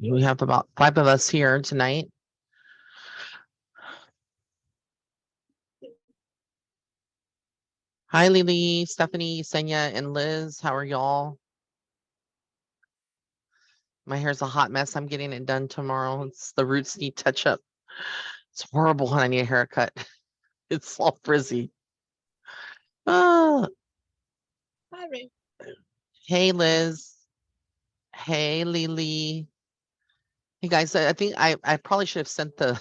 We have about 5 of us here tonight. Hi, Lily, Stephanie, Senya, and Liz. How are y'all? My hair's a hot mess. I'm getting it done tomorrow. It's the roots need touch up. It's horrible when I need a haircut. It's all frizzy. Ah, Hi, Ray. hey, Liz. Hey, Lily. Hey, guys. I think I probably should have sent the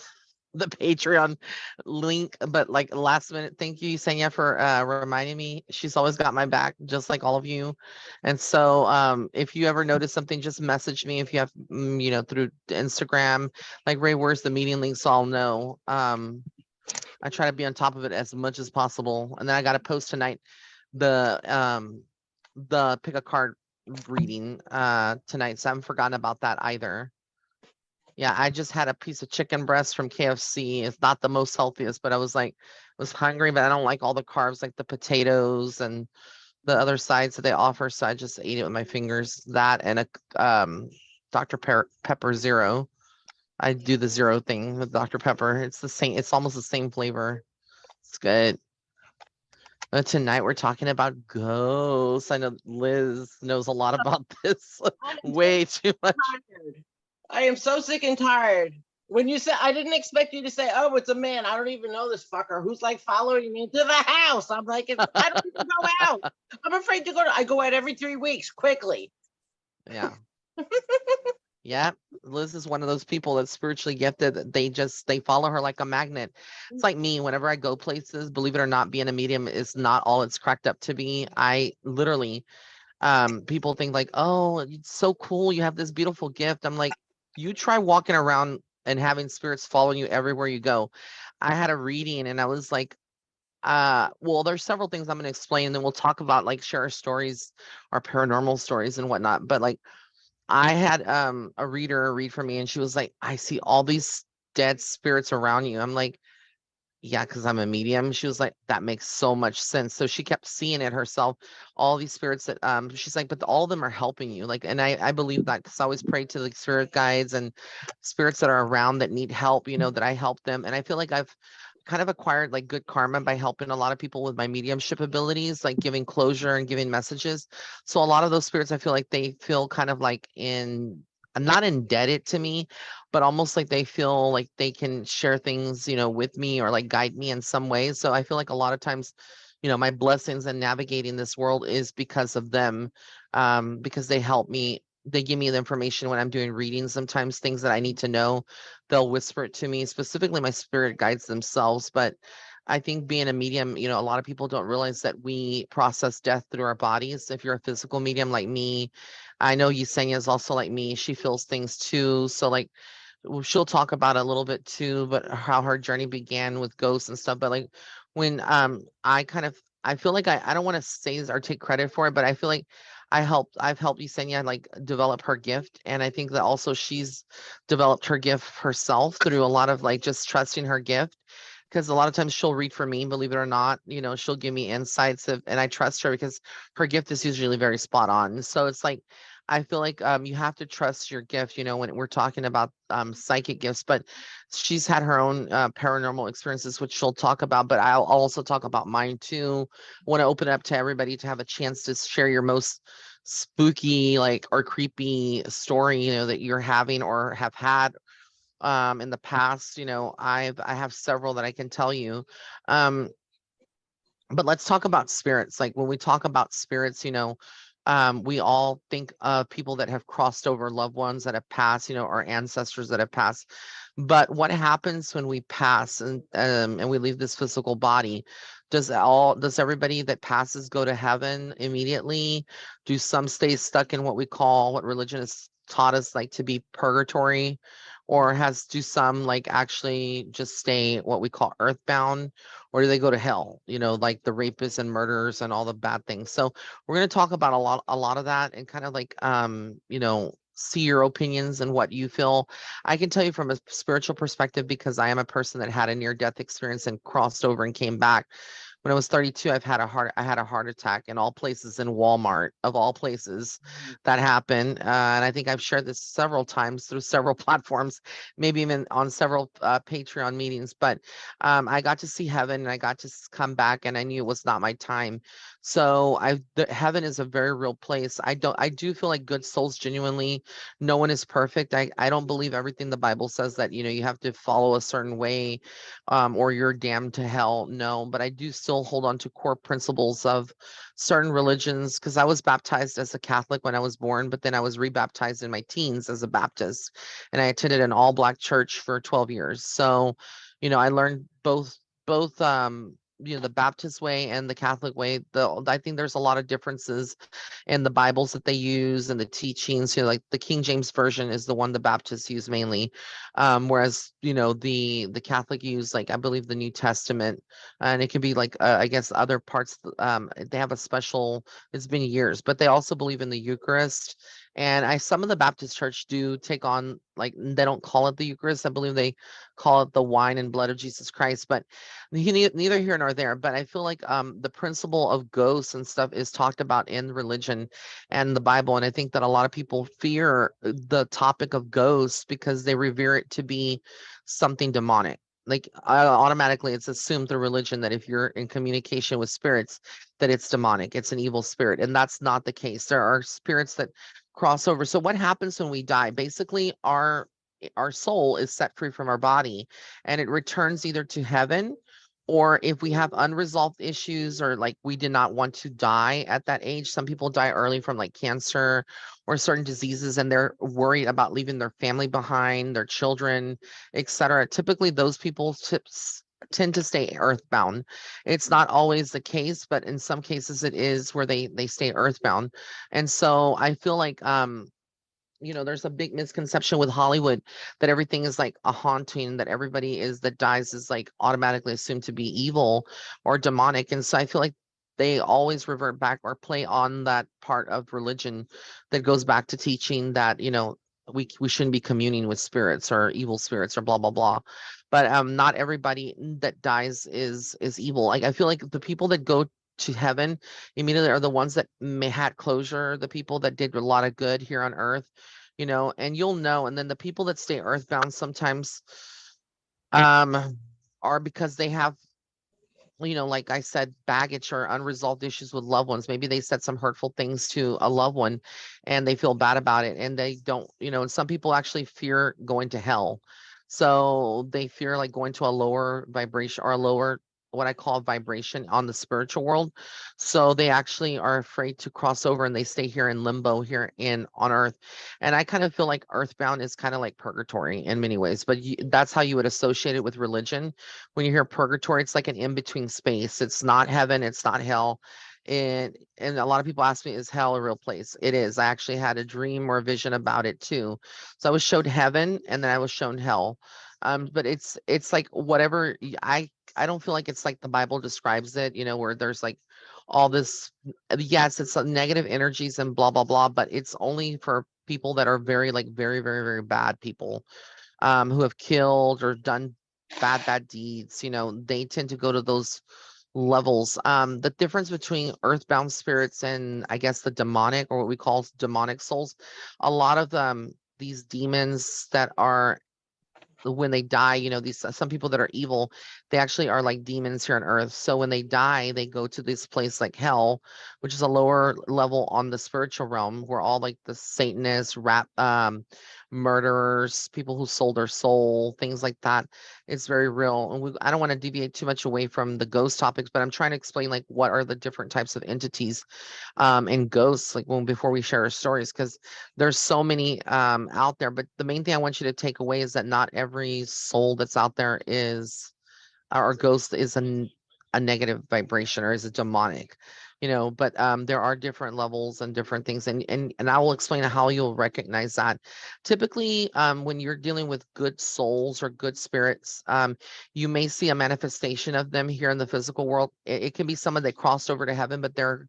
Patreon link, but like last minute. Thank you, Senya, for reminding me. She's always got my back, just like all of you. And so if you ever notice something, just message me if you have through Instagram, like, Ray, where's the meeting link, so I'll know. I try to be on top of it as much as possible. And then I got to post tonight the pick a card reading tonight, so I haven't forgotten about that either. Yeah, I just had a piece of chicken breast from KFC. It's not the most healthiest, but I was hungry, but I don't like all the carbs, like the potatoes and the other sides that they offer. So I just ate it with my fingers. That and a Dr. Pepper Zero. I do the zero thing with Dr. Pepper. It's the same. It's almost the same flavor. It's good. But tonight we're talking about ghosts. I know Liz knows a lot about this. Way too much. Tired. I am so sick and tired. When you said, I didn't expect you to say, "Oh, it's a man." I don't even know this fucker who's like following me to the house. I'm like, I don't even go out. I'm afraid to go. I go out every 3 weeks quickly. Yeah. Yeah, Liz is one of those people that's spiritually gifted. They follow her like a magnet. It's like me. Whenever I go places, believe it or not, being a medium is not all it's cracked up to be. I literally, people think like, oh, it's so cool. You have this beautiful gift. I'm like, you try walking around and having spirits following you everywhere you go. I had a reading and I was like, well, there's several things I'm going to explain, and then we'll talk about like share our stories, our paranormal stories and whatnot. But like, I had a reader read for me and she was like, I see all these dead spirits around you. I'm like, yeah, because I'm a medium. She was like, that makes so much sense. So she kept seeing it herself, all these spirits that she's like, but all of them are helping you. Like, and I believe that because I always pray to the spirit guides and spirits that are around that need help, that I help them. And I feel like I've kind of acquired like good karma by helping a lot of people with my mediumship abilities, like giving closure and giving messages. So a lot of those spirits, I feel like they feel kind of like not indebted to me, but almost like they feel like they can share things, with me or like guide me in some ways. So I feel like a lot of times, my blessings in navigating this world is because of them, because they help me. They give me the information when I'm doing readings. Sometimes things that I need to know, they'll whisper it to me, specifically my spirit guides themselves. But I think being a medium, a lot of people don't realize that we process death through our bodies. If you're a physical medium like me, I know Yesenia is also like me. She feels things too. So like, she'll talk about it a little bit too, but how her journey began with ghosts and stuff. But like when I feel like I don't want to say or take credit for it, but I feel like I've helped Yesenia like develop her gift. And I think that also she's developed her gift herself through a lot of like just trusting her gift. Because a lot of times she'll read for me, believe it or not, she'll give me insights and I trust her because her gift is usually very spot on. So it's like, I feel like you have to trust your gift, when we're talking about psychic gifts. But she's had her own paranormal experiences, which she'll talk about. But I'll also talk about mine too. Want to open it up to everybody to have a chance to share your most spooky, like, or creepy story, that you're having or have had in the past. I have several that I can tell you. Um, but let's talk about spirits. Like when we talk about spirits, we all think of people that have crossed over, loved ones that have passed, our ancestors that have passed. But what happens when we pass and we leave this physical body? Does everybody that passes go to heaven immediately? Do some stay stuck in what religion has taught us, like, to be purgatory? Or do some like actually just stay what we call earthbound? Or do they go to hell, like the rapists and murderers and all the bad things? So we're going to talk about a lot of that and kind of like see your opinions and what you feel. I can tell you from a spiritual perspective, because I am a person that had a near death experience and crossed over and came back. When I was 32, I had a heart attack in all places, in Walmart of all places. That happened. And I think I've shared this several times through several platforms, maybe even on several Patreon meetings. But I got to see heaven, and I got to come back, and I knew it was not my time. So heaven is a very real place. I do feel like good souls genuinely, no one is perfect. I don't believe everything the Bible says that, you have to follow a certain way, or you're damned to hell. No, but I do still hold on to core principles of certain religions, because I was baptized as a Catholic when I was born, but then I was rebaptized in my teens as a Baptist, and I attended an all black church for 12 years. So, I learned both the Baptist way and the Catholic way. I think there's a lot of differences in the Bibles that they use and the teachings. Like the King James version is the one the Baptists use mainly, whereas the Catholic use, like, I believe, the New Testament, and it can be like, I guess, other parts. They have a special. It's been years, but they also believe in the Eucharist. And some of the Baptist church do take on, like, they don't call it the Eucharist. I believe they call it the wine and blood of Jesus Christ. But neither here nor there. But I feel like the principle of ghosts and stuff is talked about in religion and the Bible. And I think that a lot of people fear the topic of ghosts because they revere it to be something demonic. Like, automatically it's assumed through religion that if you're in communication with spirits, that it's demonic, it's an evil spirit. And that's not the case. There are spirits that cross over. So what happens when we die? Basically, our soul is set free from our body, and it returns either to heaven, or if we have unresolved issues, or like we did not want to die at that age. Some people die early from like cancer or certain diseases, and they're worried about leaving their family behind, their children, etc. Typically those people tend to stay earthbound. It's not always the case, but in some cases it is, where they stay earthbound. And so I feel like there's a big misconception with Hollywood that everything is like a haunting, that everybody that dies is like automatically assumed to be evil or demonic. And so I feel like they always revert back or play on that part of religion that goes back to teaching that, we shouldn't be communing with spirits or evil spirits or blah blah blah. But not everybody that dies is evil. Like, I feel like the people that go to heaven immediately are the ones that may had closure, the people that did a lot of good here on earth, and you'll know. And then the people that stay earthbound sometimes um are because they have, like I said, baggage or unresolved issues with loved ones. Maybe they said some hurtful things to a loved one and they feel bad about it, and they don't, and some people actually fear going to hell. So they fear like going to a lower vibration, or a lower, what I call, vibration on the spiritual world. So they actually are afraid to cross over, and they stay here in limbo here on earth. And I kind of feel like earthbound is kind of like purgatory in many ways, but that's how you would associate it with religion. When you hear purgatory, it's like an in-between space. It's not heaven, it's not hell. And a lot of people ask me, is hell a real place? It is. I actually had a dream or a vision about it too. So I was showed heaven, and then I was shown hell. But it's like whatever. I don't feel like it's like the Bible describes it, where there's like all this. Yes, it's negative energies and blah blah blah, but it's only for people that are very, like, very very very bad people, who have killed or done bad deeds. They tend to go to those levels. The difference between earthbound spirits and, I guess, the demonic, or what we call demonic souls, a lot of them, these demons that are, when they die, these, some people that are evil, they actually are like demons here on earth. So when they die, they go to this place like hell, which is a lower level on the spiritual realm, where all like the Satanists, murderers, people who sold their soul, things like that. It's very real. And I don't want to deviate too much away from the ghost topics, but I'm trying to explain like what are the different types of entities and ghosts, like, before we share our stories, because there's so many out there. But the main thing I want you to take away is that not every soul that's out there is, or ghost, is a negative vibration or is a demonic, but there are different levels and different things, and I will explain how you'll recognize that. Typically, when you're dealing with good souls or good spirits, you may see a manifestation of them here in the physical world. It can be someone that crossed over to heaven, but they're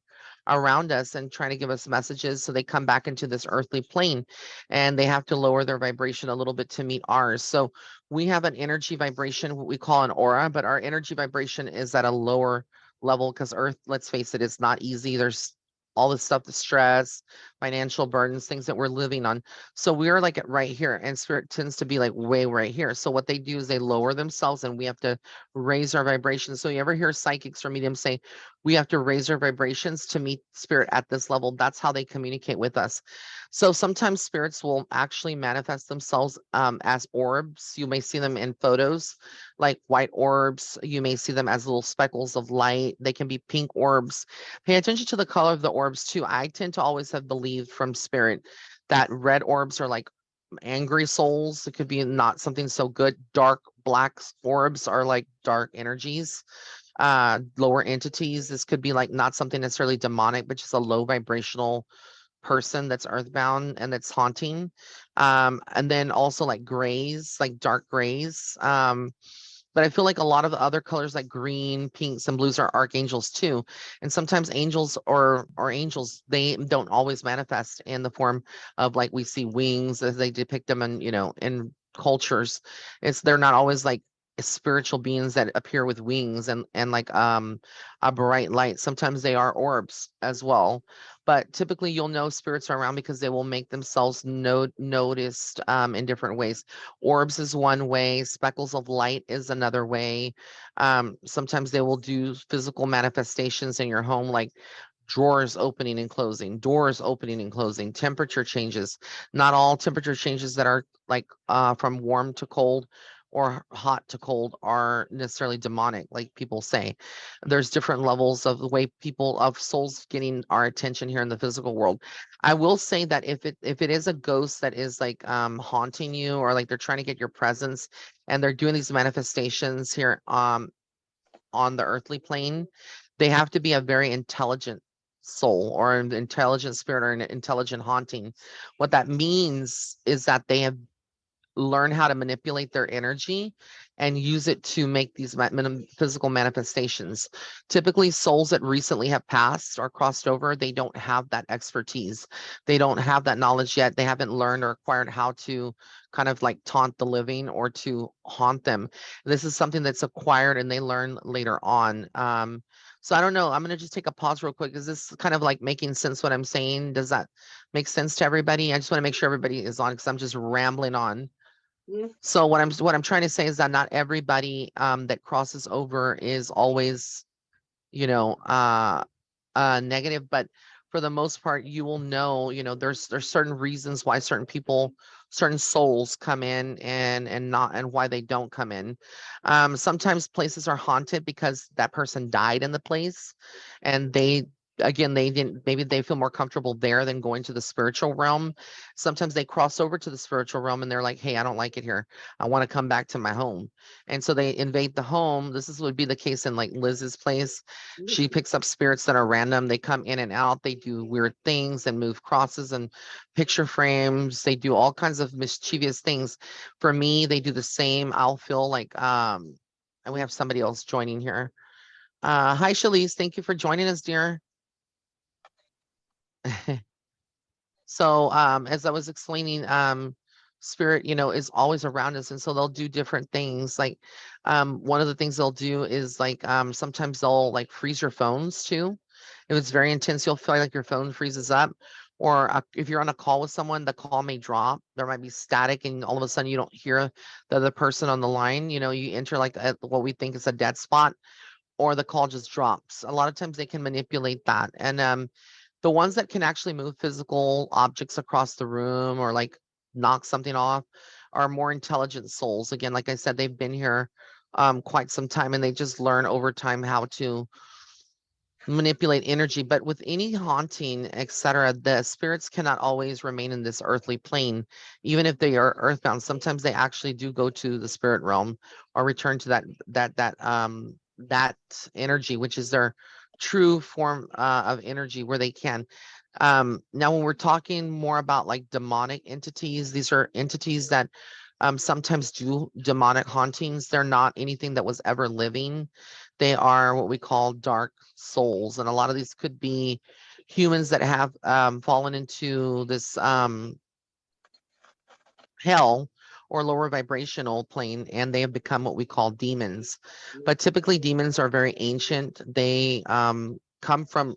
around us and trying to give us messages. So they come back into this earthly plane and they have to lower their vibration a little bit to meet ours. So we have an energy vibration, what we call an aura, but our energy vibration is at a lower level because Earth, let's face it, it's not easy. There's all this stuff, the stress, financial burdens, things that we're living on. So we're like right here, and spirit tends to be like way right here. So what they do is they lower themselves, and we have to raise our vibrations. So you ever hear psychics or mediums say, we have to raise our vibrations to meet spirit at this level? That's how they communicate with us. So sometimes spirits will actually manifest themselves as orbs. You may see them in photos like white orbs. You may see them as little speckles of light. They can be pink orbs. Pay attention to the color of the orbs too. I tend to always have believed from spirit that red orbs are like angry souls. It could be not something so good. Dark black orbs are like dark energies, lower entities. This could be like not something necessarily demonic, but just a low vibrational person that's earthbound and that's haunting. And then also like grays, like dark grays. But I feel like a lot of the other colors like green, pinks, and blues are archangels too. And sometimes angels or angels, they don't always manifest in the form of like we see wings as they depict them in, in cultures. They're not always like spiritual beings that appear with wings and like a bright light. Sometimes they are orbs as well. But typically you'll know spirits are around because they will make themselves noticed in different ways. Orbs is one way, speckles of light is another way. Sometimes they will do physical manifestations in your home, like drawers opening and closing, doors opening and closing, temperature changes. Not all temperature changes that are like from warm to cold or hot to cold are necessarily demonic, like people say. There's different levels of the way people of souls getting our attention here in the physical world. I will say that if it is a ghost that is like haunting you, or like they're trying to get your presence and they're doing these manifestations here on the earthly plane, they have to be a very intelligent soul or an intelligent spirit or an intelligent haunting. What that means is that they have learn how to manipulate their energy and use it to make these physical manifestations. Typically, souls that recently have passed or crossed over, they don't have that expertise. They don't have that knowledge yet. They haven't learned or acquired how to kind of like taunt the living or to haunt them. This is something that's acquired and they learn later on. So I don't know. I'm going to just take a pause real quick. Is this kind of like making sense what I'm saying? Does that make sense to everybody? I just want to make sure everybody is on because I'm just rambling on. So what I'm trying to say is that not everybody that crosses over is always, you know, negative, but for the most part, you will know, there's certain reasons why certain people, certain souls come in and why they don't come in. Sometimes places are haunted because that person died in the place and they didn't, maybe they feel more comfortable there than going to the spiritual realm. Sometimes they cross over to the spiritual realm and they're like, hey, I don't like it here. I want to come back to my home. And so they invade the home. Would be the case in like Liz's place. She picks up spirits that are random. They come in and out. They do weird things and move crosses and picture frames. They do all kinds of mischievous things. For me, they do the same. I'll feel like and we have somebody else joining here. Hi Shalise, thank you for joining us, dear. So as I was explaining, spirit, is always around us. And so they'll do different things. Like one of the things they'll do is like sometimes they'll like freeze your phones too. If it's very intense, you'll feel like your phone freezes up. Or if you're on a call with someone, the call may drop. There might be static, and all of a sudden you don't hear the other person on the line. You enter like what we think is a dead spot, or the call just drops. A lot of times they can manipulate that. And the ones that can actually move physical objects across the room or like knock something off are more intelligent souls. Again, like I said, they've been here quite some time and they just learn over time how to manipulate energy. But with any haunting, etc., the spirits cannot always remain in this earthly plane, even if they are earthbound. Sometimes they actually do go to the spirit realm or return to that energy, which is their true form of energy, where they can. Now, when we're talking more about like demonic entities, these are entities that sometimes do demonic hauntings. They're not anything that was ever living. They are what we call dark souls. And a lot of these could be humans that have fallen into this hell or lower vibrational plane, and they have become what we call demons. But typically demons are very ancient. They come from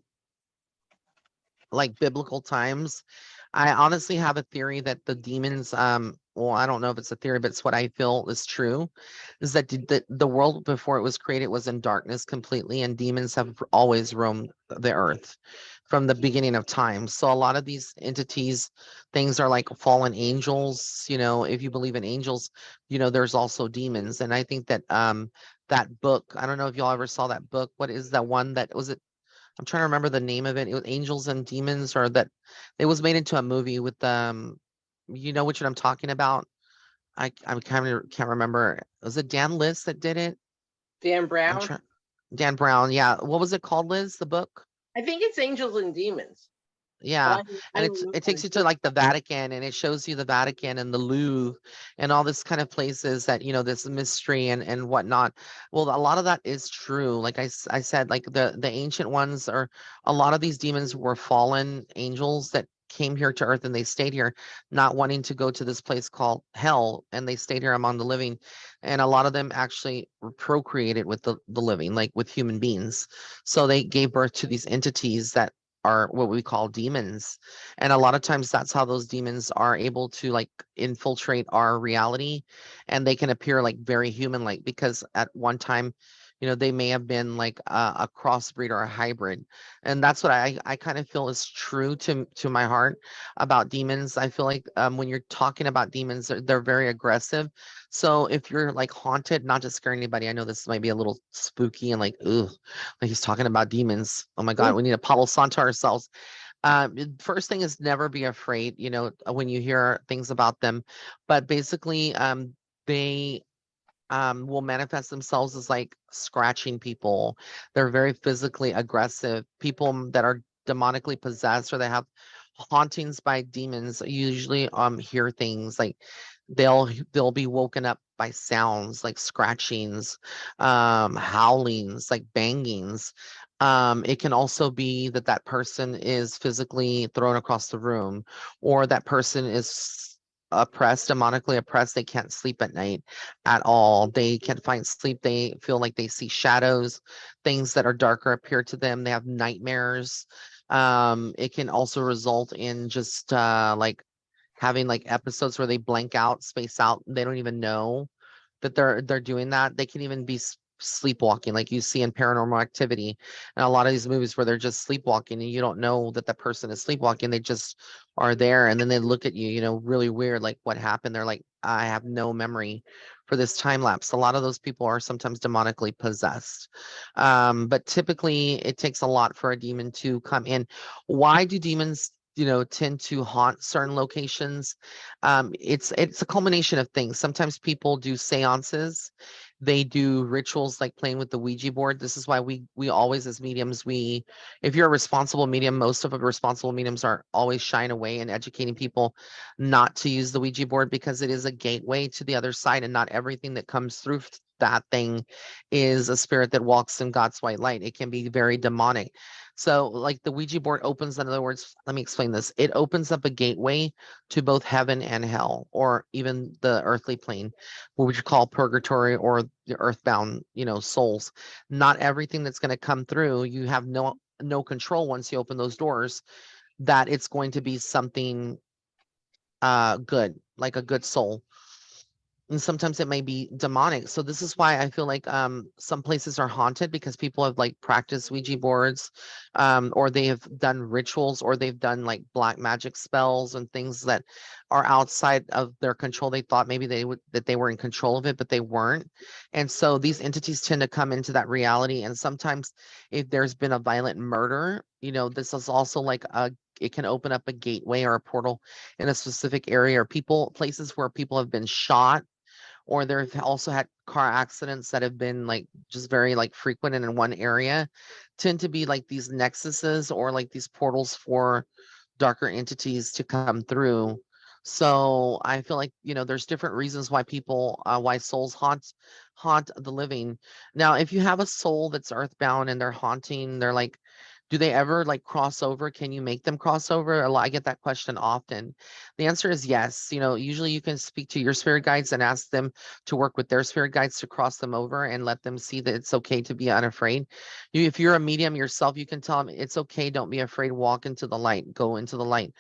like biblical times. I honestly have a theory that the demons, well, I don't know if it's a theory, but it's what I feel is true, is that the world before it was created was in darkness completely, and demons have always roamed the earth from the beginning of time. So a lot of these entities, things are like fallen angels. If you believe in angels, there's also demons. And I think that that book, I don't know if y'all ever saw that book. What is that one that was it? I'm trying to remember the name of it. It was Angels and Demons, or that it was made into a movie with you know which one I'm talking about. I kind of can't remember. Was it Dan List that did it? Dan I'm Brown. trying. Dan Brown, yeah. What was it called, Liz? The book? I think it's Angels and Demons, but Yeah, I and don't know it how to takes you to do like the Vatican, and it shows you the Vatican and the Louvre and all this kind of places that this mystery and whatnot. Well, a lot of that is true. Like I said, like the ancient ones, are a lot of these demons were fallen angels that came here to Earth, and they stayed here, not wanting to go to this place called hell, and they stayed here among the living. And a lot of them actually procreated with the living, like with human beings. So they gave birth to these entities that are what we call demons. And a lot of times that's how those demons are able to like infiltrate our reality, and they can appear like very human like, because at one time they may have been like a crossbreed or a hybrid. And that's what I kind of feel is true to my heart about demons. I feel like when you're talking about demons, they're very aggressive. So if you're like haunted, not to scare anybody, I know this might be a little spooky and like, ooh, like he's talking about demons. Oh my God, it. we need a Palo Santo ourselves. First thing is never be afraid, when you hear things about them. But basically, they will manifest themselves as like scratching people. They're very physically aggressive. People that are demonically possessed or they have hauntings by demons usually hear things like they'll be woken up by sounds like scratchings, howlings, like bangings. It can also be that that person is physically thrown across the room, or that person is oppressed, demonically oppressed. They can't sleep at night at all. They can't find sleep. They feel like they see shadows, things that are darker appear to them. They have nightmares. It can also result in just like having like episodes where they blank out, space out. They don't even know that they're doing that. They can even be sleepwalking, like you see in Paranormal Activity, and a lot of these movies where they're just sleepwalking, and you don't know that the person is sleepwalking. They just are there, and then they look at you, really weird, like what happened. They're like, I have no memory for this time lapse. A lot of those people are sometimes demonically possessed, but typically it takes a lot for a demon to come in. Why do demons tend to haunt certain locations? It's a culmination of things. Sometimes people do seances, they do rituals like playing with the Ouija board. This is why we always, as mediums, if you're a responsible medium, most of the responsible mediums are always shying away and educating people not to use the Ouija board, because it is a gateway to the other side, and not everything that comes through that thing is a spirit that walks in God's white light. It can be very demonic. So, like the Ouija board opens, in other words, let me explain this. It opens up a gateway to both heaven and hell, or even the earthly plane, what would you call purgatory, or the earthbound, souls. Not everything that's going to come through, you have no control once you open those doors, that it's going to be something good, like a good soul. And sometimes it may be demonic. So this is why I feel like some places are haunted, because people have like practiced Ouija boards, or they have done rituals, or they've done like black magic spells and things that are outside of their control. They thought maybe they were in control of it, but they weren't. And so these entities tend to come into that reality. And sometimes if there's been a violent murder, this is also like it can open up a gateway or a portal in a specific area, or places where people have been shot, or they've also had car accidents that have been like just very like frequent and in one area, tend to be like these nexuses, or like these portals for darker entities to come through. So I feel like there's different reasons why why souls haunt the living. Now if you have a soul that's earthbound and they're haunting, they're like Do they ever like cross over? Can you make them cross over? I get that question often. The answer is yes. Usually you can speak to your spirit guides and ask them to work with their spirit guides to cross them over and let them see that it's okay to be unafraid. If you're a medium yourself, you can tell them it's okay. Don't be afraid. Walk into the light. Go into the light.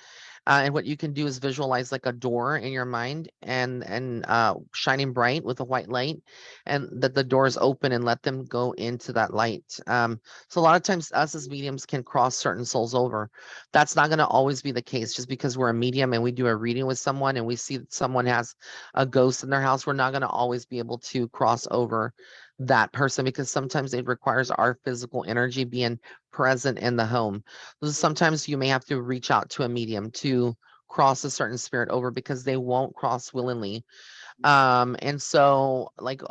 And what you can do is visualize like a door in your mind and shining bright with a white light, and that the doors open and let them go into that light. So a lot of times us as mediums can cross certain souls over. That's not going to always be the case. Just because we're a medium and we do a reading with someone and we see that someone has a ghost in their house, we're not going to always be able to cross over that person, because sometimes it requires our physical energy being present in the home. Sometimes you may have to reach out to a medium to cross a certain spirit over, because they won't cross willingly. And so like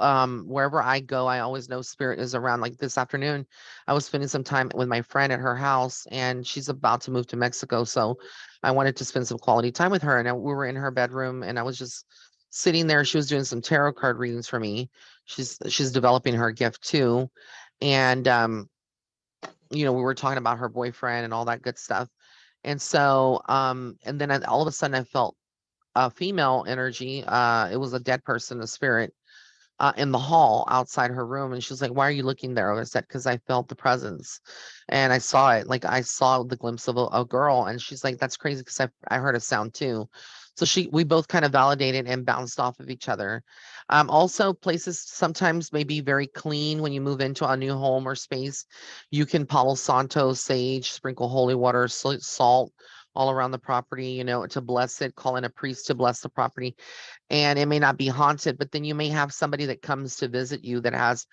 wherever I go, I always know spirit is around. Like this afternoon, I was spending some time with my friend at her house, and she's about to move to Mexico, so I wanted to spend some quality time with her. And we were in her bedroom, and I was just sitting there. She was doing some tarot card readings for me. She's developing her gift too. And we were talking about her boyfriend and all that good stuff. And so and then all of a sudden I felt a female energy. It was a dead person, a spirit, in the hall outside her room. And she was like, "Why are you looking there?" I said, "Because I felt the presence and I saw it. Like I saw the glimpse of a girl." And she's like, "That's crazy, because I heard a sound too." So we both kind of validated and bounced off of each other. Also, places sometimes may be very clean when you move into a new home or space. You can Palo Santo, sage, sprinkle holy water, salt all around the property, to bless it, call in a priest to bless the property. And it may not be haunted, but then you may have somebody that comes to visit you that has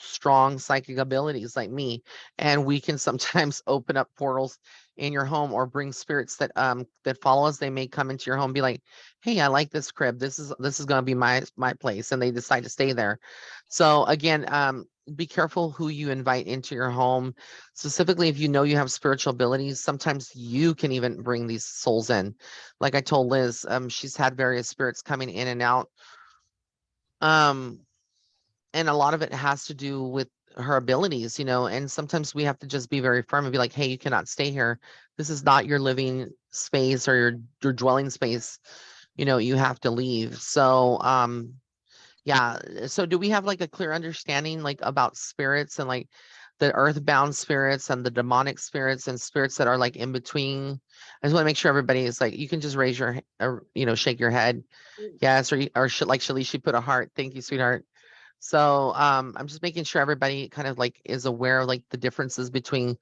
strong psychic abilities like me, and we can sometimes open up portals in your home or bring spirits that follow us. They may come into your home and be like, "Hey, I like this crib. This is going to be my place," and they decide to stay there. So again, be careful who you invite into your home. Specifically, if you know you have spiritual abilities, sometimes you can even bring these souls in. Like I told Liz, she's had various spirits coming in and out. Um, and a lot of it has to do with her abilities, and sometimes we have to just be very firm and be like, "Hey, you cannot stay here. This is not your living space or your dwelling space. You have to leave." So, yeah. So do we have like a clear understanding like about spirits and like the earthbound spirits and the demonic spirits and spirits that are like in between? I just want to make sure everybody is like, you can just raise your, or, shake your head. Yes. Or like Shalishi put a heart. Thank you, sweetheart. So I'm just making sure everybody kind of like is aware of like the differences between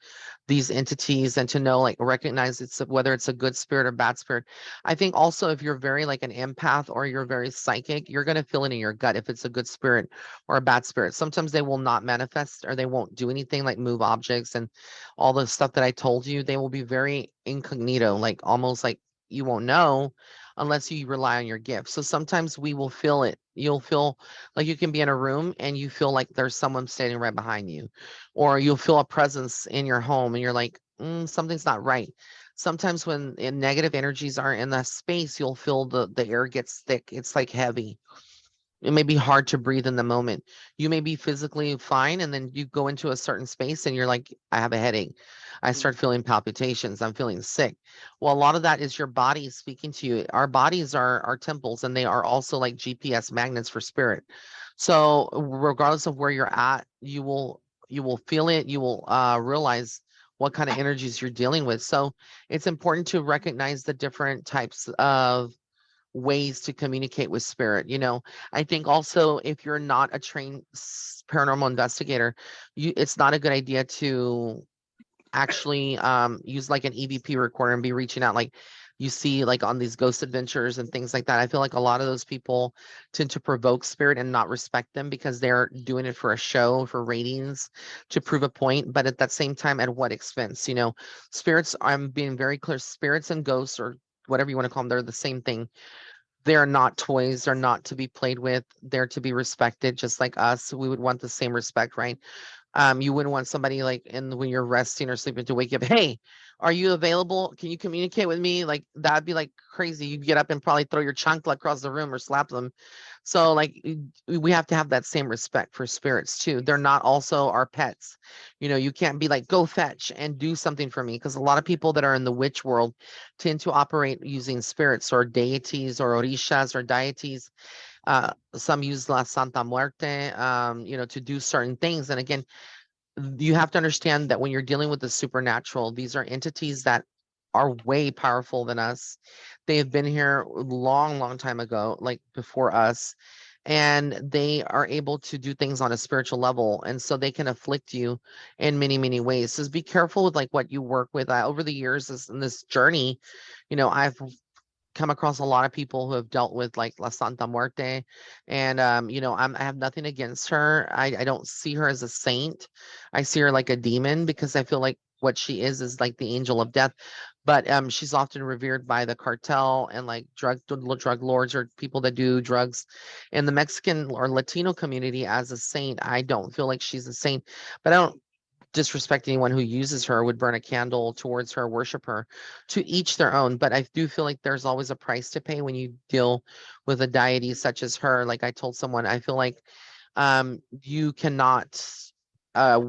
these entities, and to know like recognize whether it's a good spirit or bad spirit. I think also if you're very like an empath or you're very psychic, you're gonna feel it in your gut if it's a good spirit or a bad spirit. Sometimes they will not manifest or they won't do anything like move objects and all the stuff that I told you. They will be very incognito, like almost like you won't know unless you rely on your gift. So sometimes we will feel it. You'll feel like you can be in a room and you feel like there's someone standing right behind you, or you'll feel a presence in your home and you're like, something's not right. Sometimes when negative energies are in the space, you'll feel the air gets thick. It's like heavy. It may be hard to breathe in the moment. You may be physically fine, and then you go into a certain space and you're like, "I have a headache. I start feeling palpitations. I'm feeling sick." Well, a lot of that is your body speaking to you. Our bodies are our temples, and they are also like GPS magnets for spirit. So regardless of where you're at, you will feel it. You will realize what kind of energies you're dealing with. So it's important to recognize the different types of ways to communicate with spirit. I think also if you're not a trained paranormal investigator, it's not a good idea to actually use like an EVP recorder and be reaching out like you see like on these ghost adventures and things like that. I feel like a lot of those people tend to provoke spirit and not respect them because they're doing it for a show, for ratings, to prove a point. But at that same time, at what expense? Spirits, I'm being very clear, spirits and ghosts, or whatever you want to call them, they're the same thing. They're not toys. They're not to be played with. They're to be respected, just like us. We would want the same respect, right? You wouldn't want somebody like when you're resting or sleeping to wake you up. Hey, are you available? Can you communicate with me? Like that'd be like crazy. You'd get up and probably throw your chancla across the room or slap them. So like we have to have that same respect for spirits too. They're not also our pets. You can't be like, go fetch and do something for me, because a lot of people that are in the witch world tend to operate using spirits or deities or orishas or deities. Some use La Santa Muerte, to do certain things. And again, you have to understand that when you're dealing with the supernatural, these are entities that are way powerful than us. They have been here long, long time ago, like before us, and they are able to do things on a spiritual level. And so they can afflict you in many, many ways. So be careful with like what you work with. Over the years, in this journey, I've come across a lot of people who have dealt with like La Santa Muerte. And I have nothing against her. I don't see her as a saint. I see her like a demon, because I feel like what she is like the angel of death. But she's often revered by the cartel and like drug lords or people that do drugs in the Mexican or Latino community as a saint. I don't feel like she's a saint, but I don't disrespect anyone who uses her, would burn a candle towards her, worship her. To each their own. But I do feel like there's always a price to pay when you deal with a deity such as her. Like I told someone, I feel like you cannot uh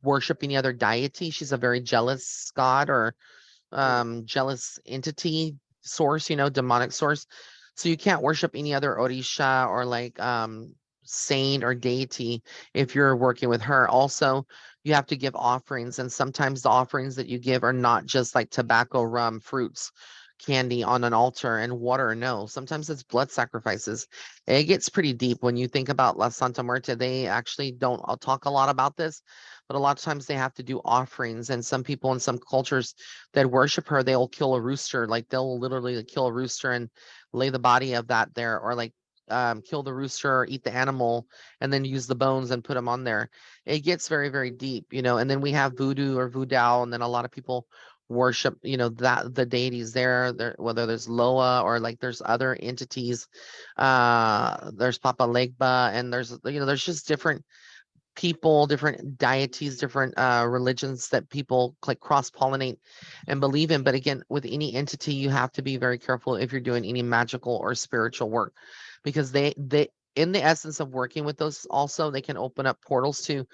worship any other deity. She's a very jealous god, or jealous entity, source, demonic source. So you can't worship any other orisha or like saint or deity if you're working with her. Also, you have to give offerings, and sometimes the offerings that you give are not just like tobacco, rum, fruits, candy on an altar and water. No, sometimes it's blood sacrifices. It gets pretty deep when you think about La Santa Muerte. They actually don't talk a lot about this, but a lot of times they have to do offerings. And some people in some cultures that worship her, they'll kill a rooster. Like they'll literally kill a rooster and lay the body of that there, or like kill the rooster or eat the animal and then use the bones and put them on there. It gets very, very deep, and then we have voodoo or voodoo, and then a lot of people worship, that the deities there, whether there's Loa or like there's other entities. There's Papa Legba, and there's just different people, different deities, different religions that people like cross pollinate and believe in. But again, with any entity, you have to be very careful if you're doing any magical or spiritual work, because they in the essence of working with those, also they can open up portals to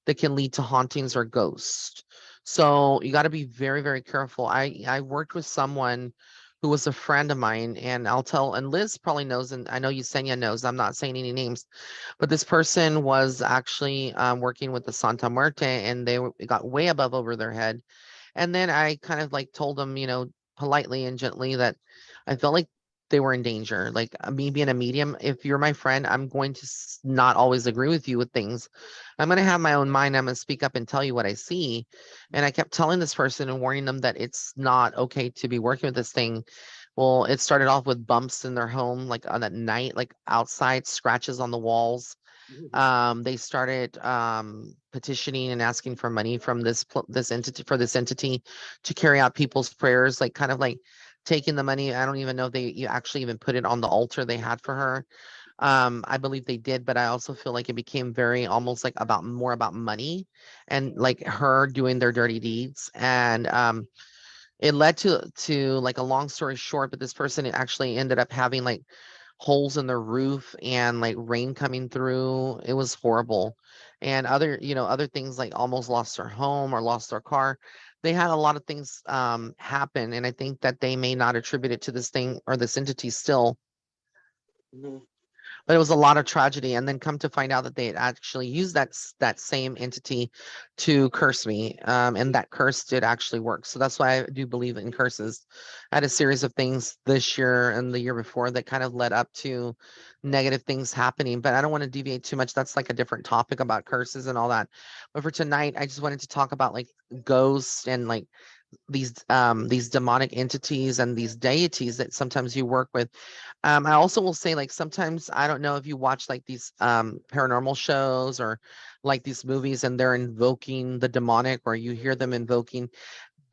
that can lead to hauntings or ghosts. So you got to be very, very careful. I worked with someone who was a friend of mine, and I'll tell, and Liz probably knows, and I know Yesenia knows, I'm not saying any names, but this person was actually working with the Santa Muerte, and it got way above over their head. And then I kind of like told them, politely and gently, that I felt like they were in danger. Like me being a medium, if you're my friend, I'm going to not always agree with you with things. I'm going to have my own mind. I'm going to speak up and tell you what I see. And I kept telling this person and warning them that it's not okay to be working with this thing. Well, it started off with bumps in their home, like on at night, like outside, scratches on the walls. They started petitioning and asking for money from this entity, for this entity to carry out people's prayers, like kind of like taking the money. I don't even know if you actually even put it on the altar they had for her. I believe they did, but I also feel like it became very almost like more about money and like her doing their dirty deeds. And it led to like a long story short, but this person actually ended up having like holes in their roof and like rain coming through. It was horrible. And other things, like almost lost their home or lost their car. They had a lot of things happen, and I think that they may not attribute it to this thing or this entity still, Mhm. but it was a lot of tragedy. And then come to find out that they had actually used that same entity to curse me, and that curse did actually work. So that's why I do believe in curses. I had a series of things this year and the year before that kind of led up to negative things happening, but I don't want to deviate too much. That's like a different topic about curses and all that. But for tonight, I just wanted to talk about like ghosts and like these demonic entities and these deities that sometimes you work with. I also will say, like, sometimes I don't know if you watch like these paranormal shows or like these movies, and they're invoking the demonic, or you hear them invoking.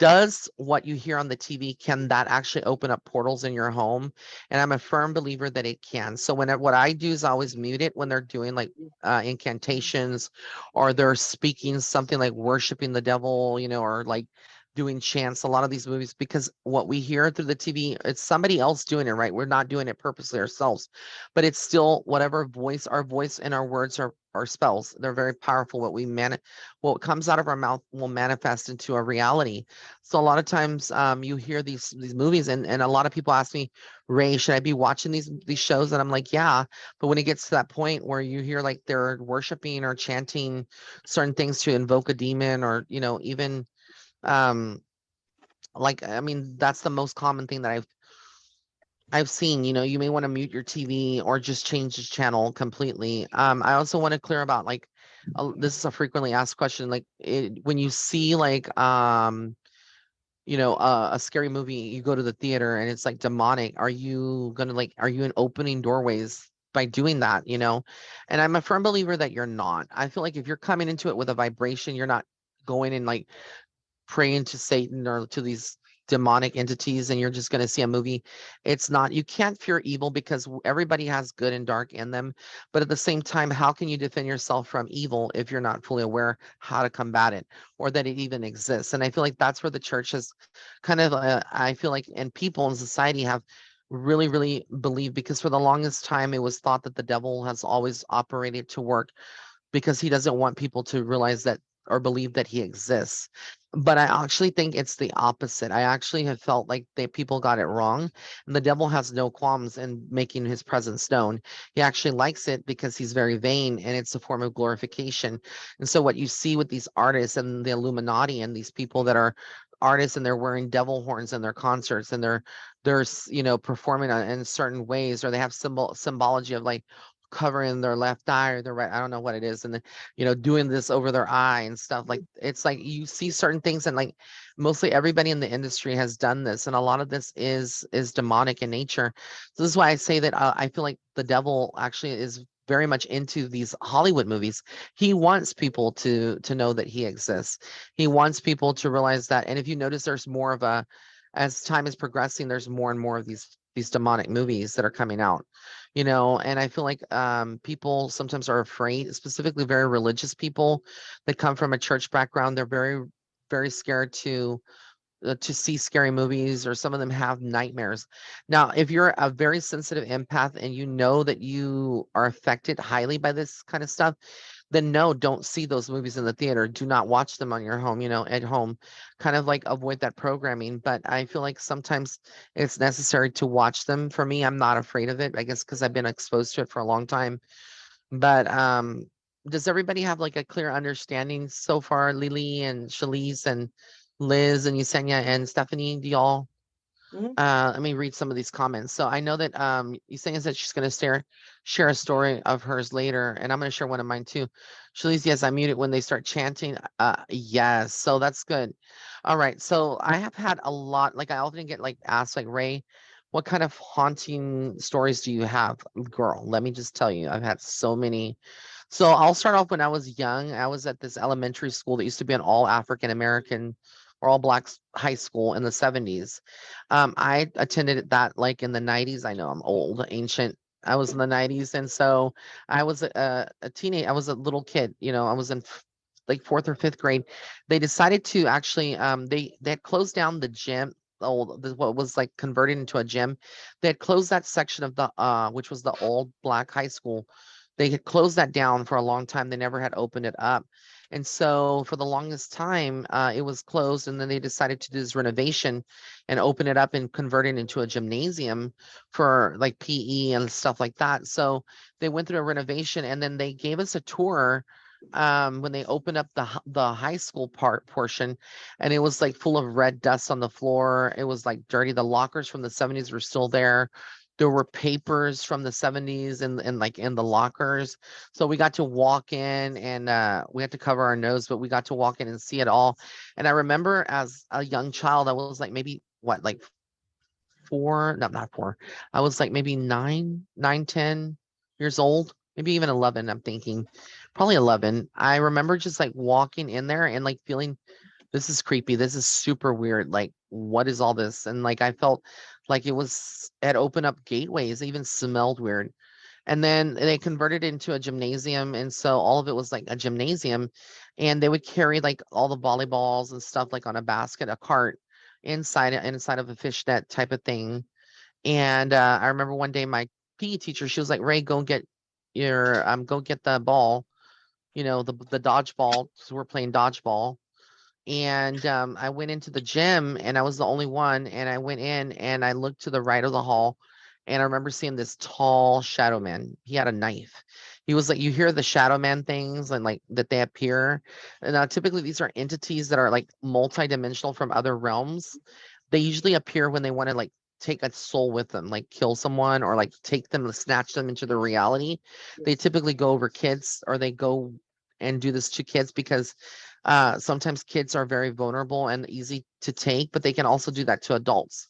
does what you hear on the TV, can that actually open up portals in your home? And I'm a firm believer that it can. So what I do is I always mute it when they're doing like incantations, or they're speaking something like worshiping the devil, or like doing chants. A lot of these movies, because what we hear through the TV, it's somebody else doing it, right? We're not doing it purposely ourselves, but it's still whatever voice, our voice and our words are spells. They're very powerful. What comes out of our mouth will manifest into a reality. So a lot of times, you hear these movies, and a lot of people ask me, Ray, should I be watching these shows? And I'm like, yeah. But when it gets to that point where you hear like they're worshiping or chanting certain things to invoke a demon, or even um like, I mean, that's the most common thing that I've seen. You may want to mute your TV or just change the channel completely. I also want to clear about like, this is a frequently asked question. Like, when you see like, a scary movie, you go to the theater and it's like demonic. Are you in opening doorways by doing that? And I'm a firm believer that you're not. I feel like if you're coming into it with a vibration, you're not going in like praying to Satan or to these demonic entities, and you're just going to see a movie. It's not, you can't fear evil, because everybody has good and dark in them. But at the same time, how can you defend yourself from evil if you're not fully aware how to combat it, or that it even exists? And I feel like that's where the church has kind of, I feel like, and people in society have really, really believed, because for the longest time, it was thought that the devil has always operated to work, because he doesn't want people to realize that or believe that he exists. But I actually think it's the opposite. I actually have felt like people got it wrong. And the devil has no qualms in making his presence known. He actually likes it because he's very vain, and it's a form of glorification. And so what you see with these artists and the Illuminati and these people that are artists, and they're wearing devil horns in their concerts, and they're performing in certain ways, or they have symbology of like covering their left eye or their right, I don't know what it is, and then doing this over their eye and stuff. Like, it's like you see certain things, and like mostly everybody in the industry has done this, and a lot of this is demonic in nature. So this is why I say that, I feel like the devil actually is very much into these Hollywood movies. He wants people to know that he exists. He wants people to realize that. And if you notice, there's more of a, as time is progressing, there's more and more of these demonic movies that are coming out. And I feel like, people sometimes are afraid, specifically very religious people that come from a church background. They're very, very scared to see scary movies, or some of them have nightmares. Now, if you're a very sensitive empath and you know that you are affected highly by this kind of stuff, then no, don't see those movies in the theater. Do not watch them on your home, at home. Kind of like avoid that programming. But I feel like sometimes it's necessary to watch them. For me, I'm not afraid of it, I guess, because I've been exposed to it for a long time. But does everybody have like a clear understanding so far? Lily and Shalise and Liz and Yesenia and Stephanie, do y'all? Mhm. Let me read some of these comments. So I know that Yesenia said she's going to share a story of hers later, and I'm going to share one of mine too. Shalise, yes, I mute it when they start chanting. Yes, so that's good. All right, so I have had a lot. Like, I often get like asked, like, Ray, what kind of haunting stories do you have? Girl, let me just tell you, I've had so many. So I'll start off when I was young. I was at this elementary school that used to be an all African American or all black high school in the 70s. I attended that like in the 90s. I know I'm old, ancient. I was in the 90s. And so I was a teenage, I was a little kid, I was in like fourth or fifth grade. They decided to actually, they had closed down the gym. What was like converted into a gym. They had closed that section of the, which was the old black high school. They had closed that down for a long time. They never had opened it up. And so for the longest time, it was closed. And then they decided to do this renovation and open it up and convert it into a gymnasium for like PE and stuff like that. So they went through a renovation, and then they gave us a tour when they opened up the high school portion, and it was like full of red dust on the floor. It was like dirty. The lockers from the 70s were still there. There were papers from the 70s and like in the lockers. So we got to walk in, and we had to cover our nose, but we got to walk in and see it all. And I remember as a young child, I was like maybe what, like four, no, not four. I was like maybe 10 years old, maybe even 11. I'm thinking probably 11. I remember just like walking in there and like feeling this is creepy. This is super weird. Like, what is all this? And like, I felt like it opened up gateways. It even smelled weird. And then they converted it into a gymnasium. And so all of it was like a gymnasium. And they would carry like all the volleyballs and stuff like on a basket, a cart inside of a fishnet type of thing. And I remember one day my PE teacher, she was like, Ray, go get the ball, the dodgeball. So we're playing dodgeball. And I went into the gym and I was the only one. And I went in and I looked to the right of the hall. And I remember seeing this tall shadow man. He had a knife. He was like, you hear the shadow man things and like that they appear. And typically these are entities that are like multidimensional from other realms. They usually appear when they want to like take a soul with them, like kill someone or like take them, snatch them into the reality. They typically go over kids or they go and do this to kids because sometimes kids are very vulnerable and easy to take, but they can also do that to adults.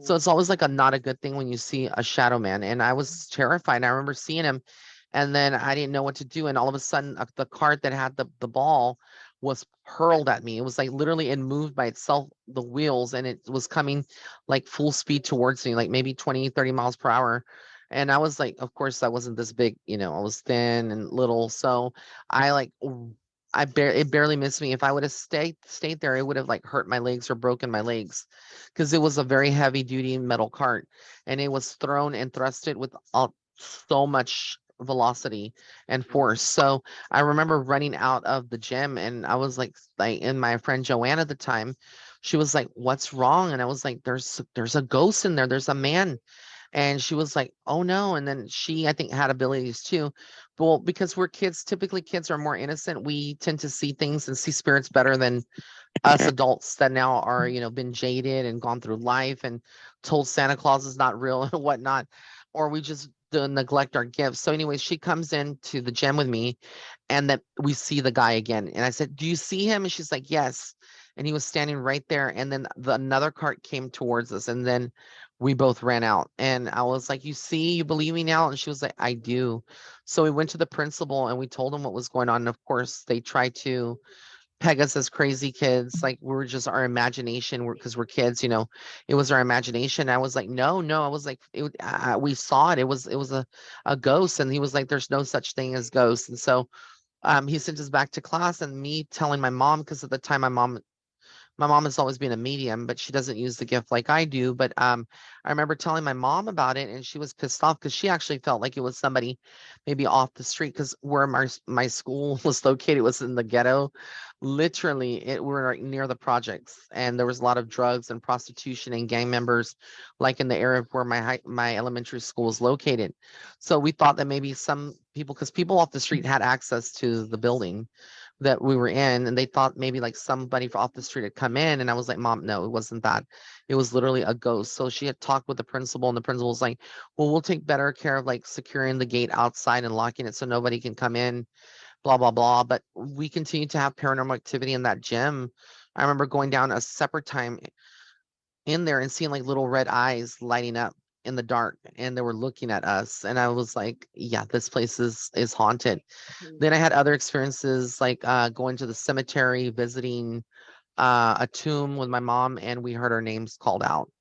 So it's always like a not a good thing when you see a shadow man. And I was terrified. I remember seeing him and then I didn't know what to do. And all of a sudden, the cart that had the ball was hurled at me. It was like literally it moved by itself, the wheels, and it was coming like full speed towards me, like maybe 20, 30 miles per hour. And I was like, of course, I wasn't this big, I was thin and little. So I like it barely missed me. If I would have stayed there, it would have like hurt my legs or broken my legs, because it was a very heavy duty metal cart, and it was thrown and thrusted with so much velocity and force. So I remember running out of the gym, and I was like, and my friend Joanne at the time, she was like, "What's wrong?" And I was like, "There's a ghost in there. There's a man." And she was like, "Oh no." And then she, I think, had abilities too. Well, because we're kids, typically kids are more innocent. We tend to see things and see spirits better than us adults that now are, been jaded and gone through life and told Santa Claus is not real and whatnot, or we just neglect our gifts. So, anyways, she comes into the gym with me, and then we see the guy again. And I said, "Do you see him?" And she's like, "Yes." And he was standing right there. And then another cart came towards us, and then we both ran out. And I was like, "You see, you believe me now?" And she was like, "I do." So we went to the principal and we told him what was going on. And of course, they tried to peg us as crazy kids, like we were just our imagination, because we're kids, it was our imagination. I was like, no, no. I was like, we saw it. It was a ghost. And he was like, there's no such thing as ghosts. And so he sent us back to class, and me telling my mom, because at the time my mom has always been a medium, but she doesn't use the gift like I do. But I remember telling my mom about it, and she was pissed off because she actually felt like it was somebody maybe off the street, because where my school was located was in the ghetto. Literally, we're right near the projects, and there was a lot of drugs and prostitution and gang members, like in the area of where my elementary school is located. So we thought that maybe some people, because people off the street had access to the building that we were in, and they thought maybe like somebody off the street had come in. And I was like, Mom, no, it wasn't that. It was literally a ghost. So she had talked with the principal, and the principal was like, well, we'll take better care of like securing the gate outside and locking it so nobody can come in, blah blah blah. But we continued to have paranormal activity in that gym. I remember going down a separate time in there and seeing like little red eyes lighting up in the dark, and they were looking at us. And I was like, yeah, this place is haunted. Then I had other experiences, like going to the cemetery, visiting a tomb with my mom, and we heard our names called out.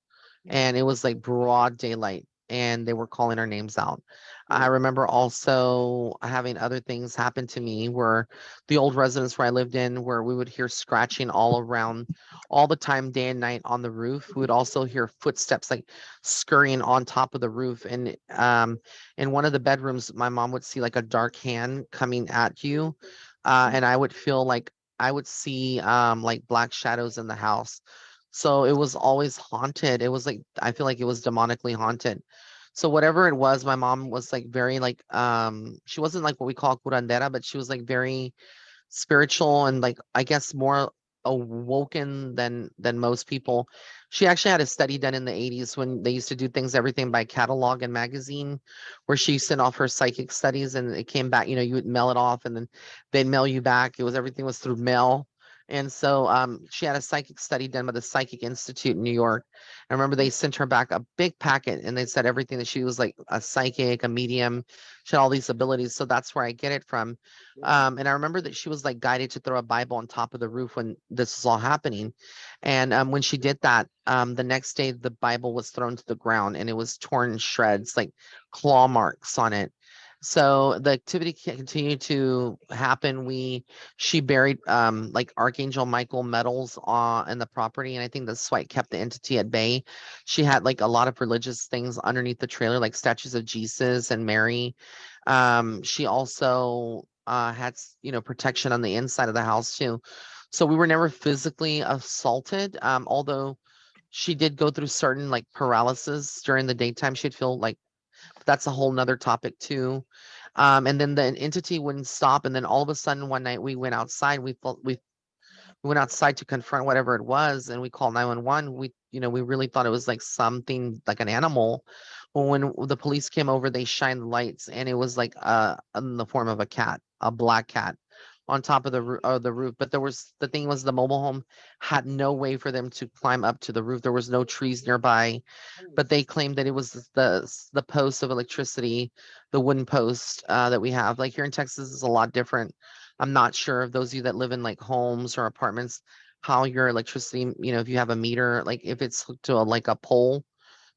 And it was like broad daylight, and they were calling our names out. I remember also having other things happen to me, where the old residence where I lived in, where we would hear scratching all around all the time, day and night on the roof. We would also hear footsteps like scurrying on top of the roof. And in one of the bedrooms, my mom would see like a dark hand coming at you. And I would feel like I would see like black shadows in the house. So it was always haunted. It was like, I feel like it was demonically haunted. So whatever it was, my mom was like very like she wasn't like what we call curandera, but she was like very spiritual and like, I guess, more awoken than most people. She actually had a study done in the 80s when they used to do things everything by catalog and magazine, where she sent off her psychic studies, and it came back, you would mail it off, and then they'd mail you back. Everything was through mail. And so she had a psychic study done by the Psychic Institute in New York. I remember they sent her back a big packet and they said everything that she was like a psychic, a medium, she had all these abilities. So that's where I get it from. And I remember that she was like guided to throw a Bible on top of the roof when this was all happening. And when she did that, the next day the Bible was thrown to the ground and it was torn in shreds, like claw marks on it. So the activity continued to happen. She buried like Archangel Michael medals in the property, and I think that's why it kept the entity at bay. She had like a lot of religious things underneath the trailer, like statues of Jesus and Mary. She also had protection on the inside of the house too. So we were never physically assaulted, although she did go through certain like paralysis during the daytime. She'd feel like that's a whole nother topic too. And then the entity wouldn't stop. And then all of a sudden one night we went outside. We went outside to confront whatever it was, and we called 911. We really thought it was like something like an animal. Well, when the police came over, they shined the lights, and it was like in the form of a cat, a black cat, on top of the roof. But the thing was the mobile home had no way for them to climb up to the roof. There was no trees nearby, but they claimed that it was the post of electricity, the wooden post that we have. Like here in Texas is a lot different. I'm not sure if those of you that live in like homes or apartments, how your electricity, if you have a meter, like if it's hooked to like a pole,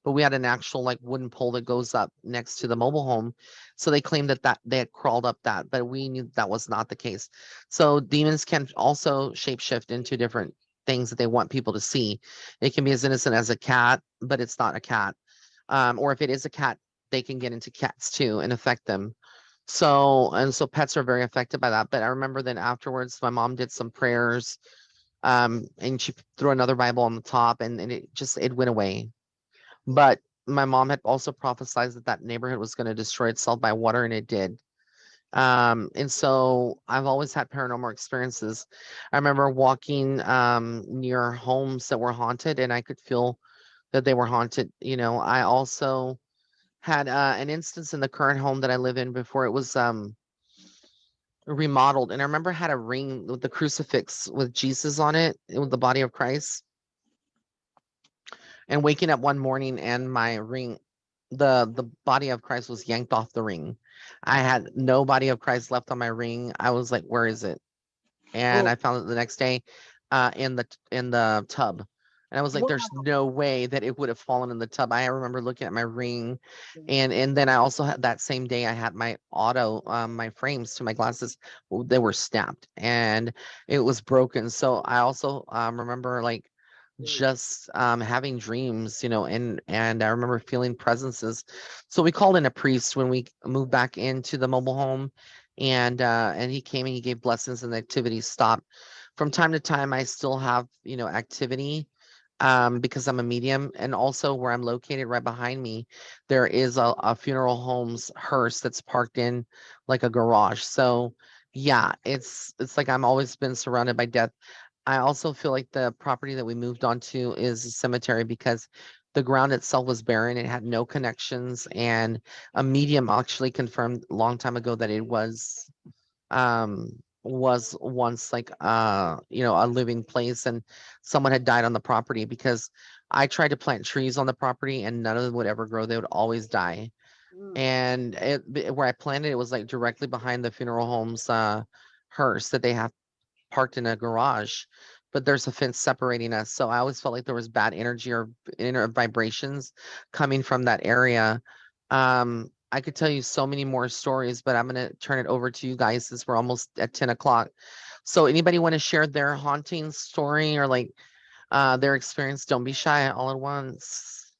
but we had an actual like wooden pole that goes up next to the mobile home. So they claimed that they had crawled up that, but we knew that was not the case. So demons can also shapeshift into different things that they want people to see. It can be as innocent as a cat, but it's not a cat. Or if it is a cat, they can get into cats too and affect them. So pets are very affected by that. But I remember then afterwards, my mom did some prayers, and she threw another Bible on the top, and it went away. But my mom had also prophesied that neighborhood was going to destroy itself by water, and it did. And so I've always had paranormal experiences. I remember walking near homes that were haunted, and I could feel that they were haunted. I also had an instance in the current home that I live in before it was remodeled, and I remember I had a ring with the crucifix with Jesus on it, with the body of Christ, and waking up one morning and my ring, the body of Christ was yanked off the ring. I had no body of Christ left on my ring. I was like, where is it? And Oh, I found it the next day in the tub. And I was like, wow. there's no way that it would have fallen in the tub. I remember looking at my ring, and then I also had that same day I had my my frames to my glasses, they were snapped and it was broken. So I also remember like just having dreams, and I remember feeling presences. So we called in a priest when we moved back into the mobile home, and he came and he gave blessings and the activity stopped. From time to time I still have activity, because I'm a medium, and also where I'm located right behind me there is a funeral home's hearse that's parked in like a garage. So yeah, it's like I'm always been surrounded by death. I also feel like the property that we moved onto is a cemetery because the ground itself was barren. It had no connections, and a medium actually confirmed a long time ago that it was once like a living place, and someone had died on the property because I tried to plant trees on the property and none of them would ever grow. They would always die. And where I planted it was like directly behind the funeral home's hearse that they have parked in a garage, but there's a fence separating us. So I always felt like there was bad energy or inner vibrations coming from that area. I could tell you so many more stories, but I'm gonna turn it over to you guys since we're almost at 10 o'clock. So anybody want to share their haunting story or like their experience? Don't be shy all at once.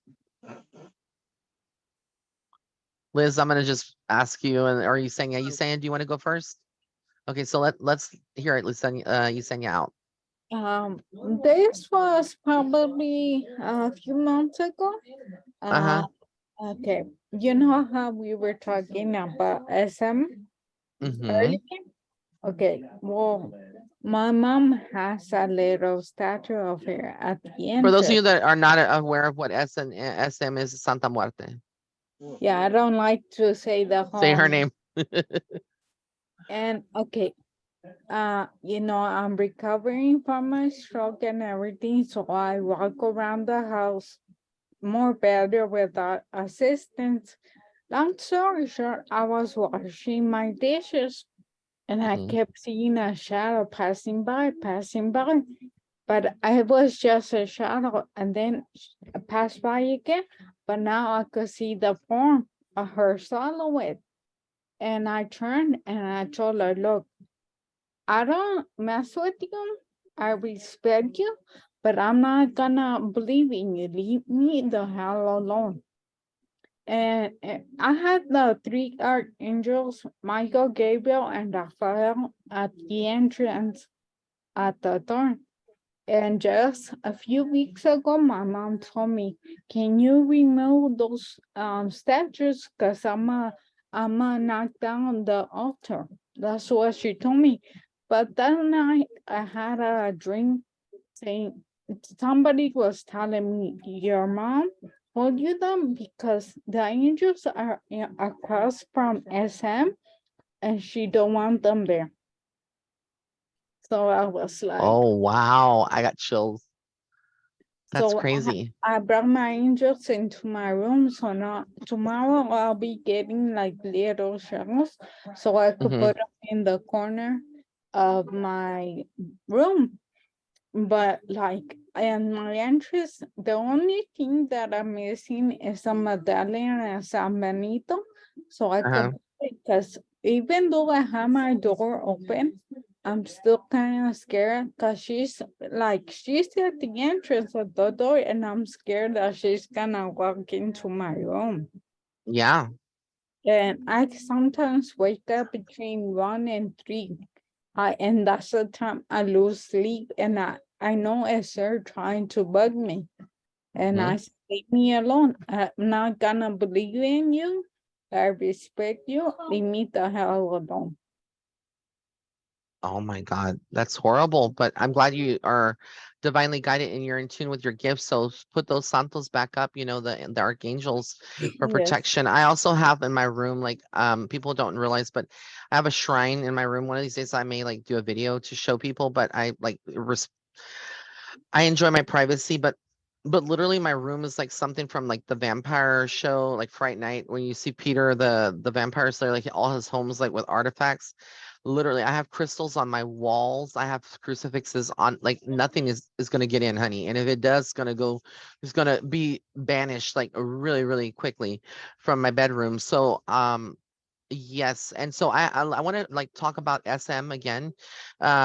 Liz, I'm gonna just ask you, and are you saying, yeah, you saying, do you want to go first? Okay, so let's hear it, Lisenia, Yesenia out. Um, this was probably a few months ago. Uh, Uh-huh. okay. You know how we were talking about SM Mm-hmm. earlier? Okay. Well, my mom has a little statue of her at the For those of entrance. you that are not aware of what SM is, Santa Muerte. Yeah, I don't like to say the Say whole her name. name. And okay. I'm recovering from my stroke and everything, so I walk around the house more better without assistance. Long story short, I was washing my dishes and I Mhm. kept seeing a shadow passing by. But it was just a shadow and then passed by again. But now I could see the form of her silhouette. And I turned and I told her, look, I don't mess with you. I respect you, but I'm not gonna believe in you. Leave me the hell alone. And I had the three archangels, Michael, Gabriel, and Raphael, at the entrance at the door. And just a few weeks ago, my mom told me, "Can you remove those statues? Cause I'm knock down the altar." That's what she told me. But that night, I had a dream saying somebody was telling me, "Your mom told you them because the angels are across from SM, and she don't want them there." So I was like. Oh, wow. I got chills. That's So crazy. I brought my angels into my room. So now tomorrow I'll be getting like little shells so I could Mhm. put them in the corner of my room. But like in my entrance, the only thing that I'm missing is a medallion and San Benito. So I Uh-huh. could, because even though I have my door open, I'm still kind of scared because she's at the entrance of the door and I'm scared that she's gonna walk into my room. Yeah. And I sometimes wake up between 1 and 3. And that's the time I lose sleep. And I know it's her trying to bug me. And I Mhm. say, leave me alone. I'm not gonna believe in you. I respect you. Leave me the hell alone. Oh my God, that's horrible. But I'm glad you are divinely guided and you're in tune with your gifts. So put those santos back up, the archangels for Yes. protection. I also have in my room, like people don't realize, but I have a shrine in my room. One of these days I may like do a video to show people, but I enjoy my privacy, but literally my room is like something from like the vampire show, like Fright Night, when you see Peter the vampire slayer, like all his homes like with artifacts. Literally, I have crystals on my walls. I have crucifixes on, like nothing is gonna get in, honey. And if it does, it's gonna be banished like really, really quickly from my bedroom. So yes, and so I want to like talk about SM again,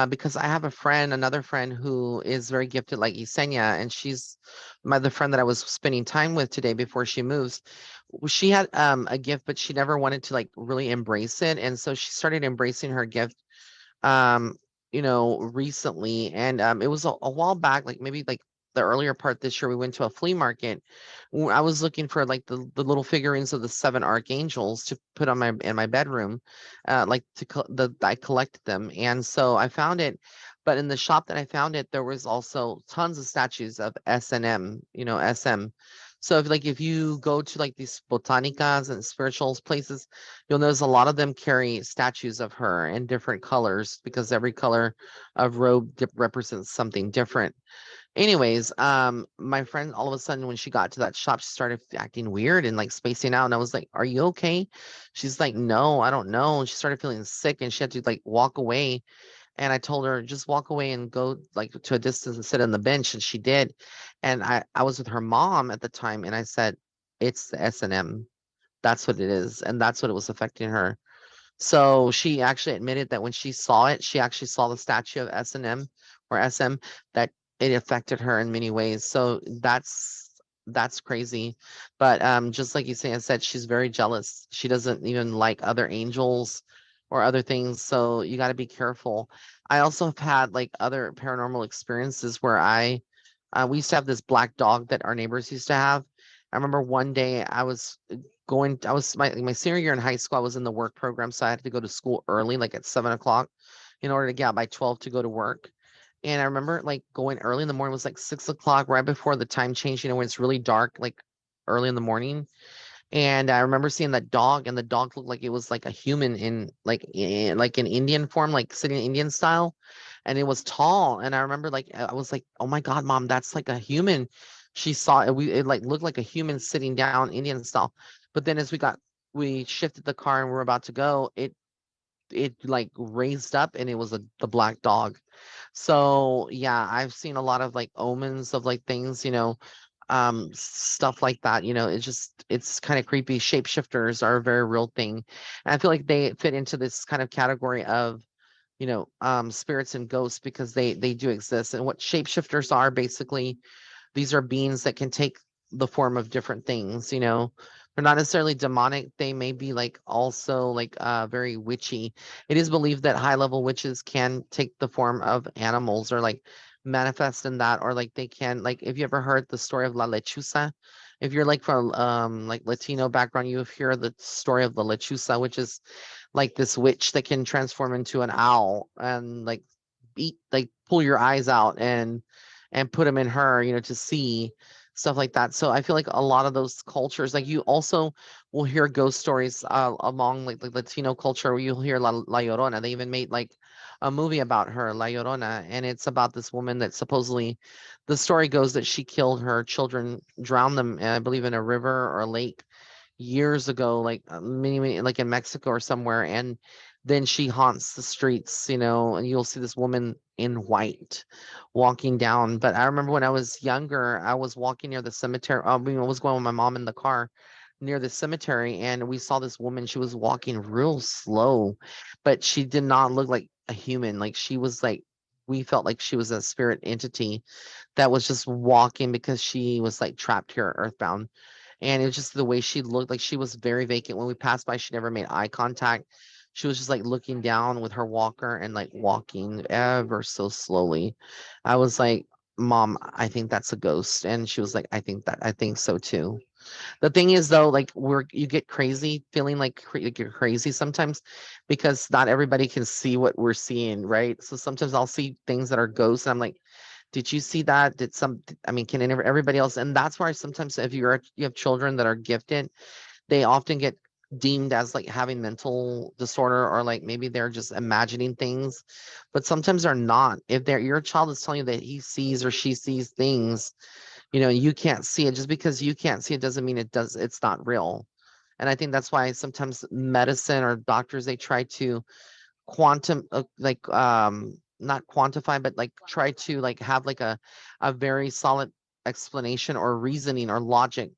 because I have another friend who is very gifted, like Isenia, and she's the friend that I was spending time with today before she moves. She had a gift, but she never wanted to like really embrace it, and so she started embracing her gift um recently, and it was a while back, like maybe like the earlier part this year. We went to a flea market. I was looking for like the little figurines of the seven archangels to put on my in my bedroom, like I collected them, and so I found it. But in the shop that I found it, there was also tons of statues of SNM, SM. So if you go to like these botanicas and spirituals places, you'll notice a lot of them carry statues of her in different colors because every color of robe represents something different. Anyways, my friend, all of a sudden when she got to that shop, she started acting weird and like spacing out. And I was like, "Are you okay?" She's like, "No, I don't know." And she started feeling sick and she had to like walk away. And I told her, just walk away and go like to a distance and sit on the bench. And she did. And I was with her mom at the time and I said, "It's the S&M. That's what it is." And that's what it was affecting her. So she actually admitted that when she saw it, she actually saw the statue of S&M or SM, that it affected her in many ways. So that's crazy. But just like you say, I said, she's very jealous. She doesn't even like other angels or other things. So you got to be careful. I also have had like other paranormal experiences where we used to have this black dog that our neighbors used to have. I remember one day I was my senior year in high school. I was in the work program, so I had to go to school early, like at 7 o'clock, in order to get out by 12 to go to work. And I remember like going early in the morning, it was like 6 o'clock, right before the time change, when it's really dark, like early in the morning. And I remember seeing that dog, and the dog looked like it was like a human in like an Indian form, like sitting Indian style, and it was tall. And I remember like I was like, "Oh my God, Mom, that's like a human." She saw it. It like looked like a human sitting down Indian style. But then as we shifted the car and we are about to go, it like raised up and it was the black dog. So yeah, I've seen a lot of like omens of like things, stuff like that. It's kind of creepy. Shapeshifters are a very real thing. And I feel like they fit into this kind of category of, spirits and ghosts because they do exist. And what shapeshifters are basically, these are beings that can take the form of different things. They're not necessarily demonic. They may be like also like very witchy. It is believed that high level witches can take the form of animals or like manifest in that, or like they can, like, if you ever heard the story of La Lechuza, if you're like from like Latino background, you hear the story of the Lechuza, which is like this witch that can transform into an owl and like eat, like pull your eyes out and put them in her, to see stuff like that. So I feel like a lot of those cultures, like you also will hear ghost stories among like the Latino culture, where you'll hear La Llorona. They even made like a movie about her, La Llorona, and it's about this woman that supposedly, the story goes that she killed her children, drowned them, I believe, in a river or a lake years ago, like many, like in Mexico or somewhere. And then she haunts the streets, and you'll see this woman in white walking down. But I remember when I was younger, I was walking near the cemetery. I was going with my mom in the car near the cemetery, and we saw this woman. She was walking real slow, but she did not look like a human. Like she was like, we felt like she was a spirit entity that was just walking because she was like trapped here earthbound. And it was just the way she looked, like she was very vacant. When we passed by, she never made eye contact. She was just like looking down with her walker and like walking ever so slowly. I was like, Mom, I think that's a ghost. And she was like, I think so too. The thing is though, like you get crazy feeling like like you're crazy sometimes because not everybody can see what we're seeing, right? So sometimes I'll see things that are ghosts and I'm like, did you see that? I mean, can everybody else? And that's why sometimes if you have children that are gifted, they often get deemed as like having mental disorder, or like maybe they're just imagining things, but sometimes they're not. If your child is telling you that he sees or she sees things, you can't see it. Just because you can't see it doesn't mean it's not real. And I think that's why sometimes medicine or doctors, they try to quantum like not quantify, but like try to like have like a very solid explanation or reasoning or logic,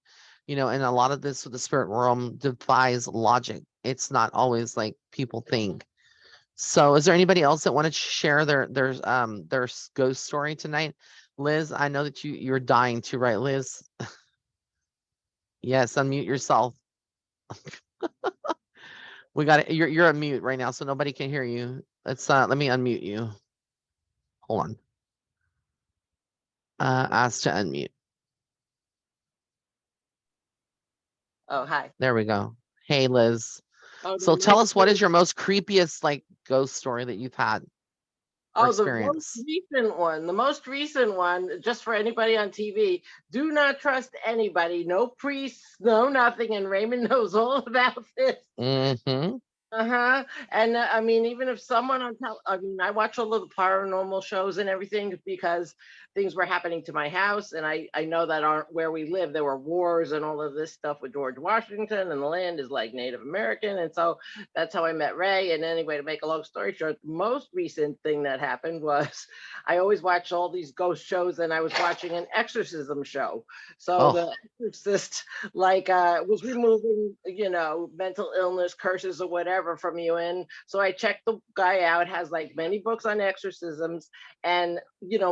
and a lot of this with the spirit realm defies logic. It's not always like people think. So is there anybody else that want to share their ghost story tonight? Liz, I know that you're dying to, right, Liz? Yes, unmute yourself. We got it. You're on mute right now, so nobody can hear you. Let me unmute you. Hold on. Ask to unmute. Oh, hi. There we go. Hey, Liz. Oh, So tell us, what is your most creepiest like ghost story that you've had or oh, the most experience? recent one, just for anybody on TV, do not trust anybody, no priests, no nothing, and Raymond knows all about this. Mm-hmm. Uh-huh. And I mean, even if someone I mean, I watch all of the paranormal shows and everything because things were happening to my house. And I know that aren't where we live. There were wars and all of this stuff with George Washington, and the land is like Native American. And so that's how I met Ray. And anyway, to make a long story short, the most recent thing that happened was I always watch all these ghost shows, and I was watching an exorcism show. So Oh, the exorcist like was removing mental illness, curses, or whatever from you. And so I checked the guy out, has like many books on exorcisms, and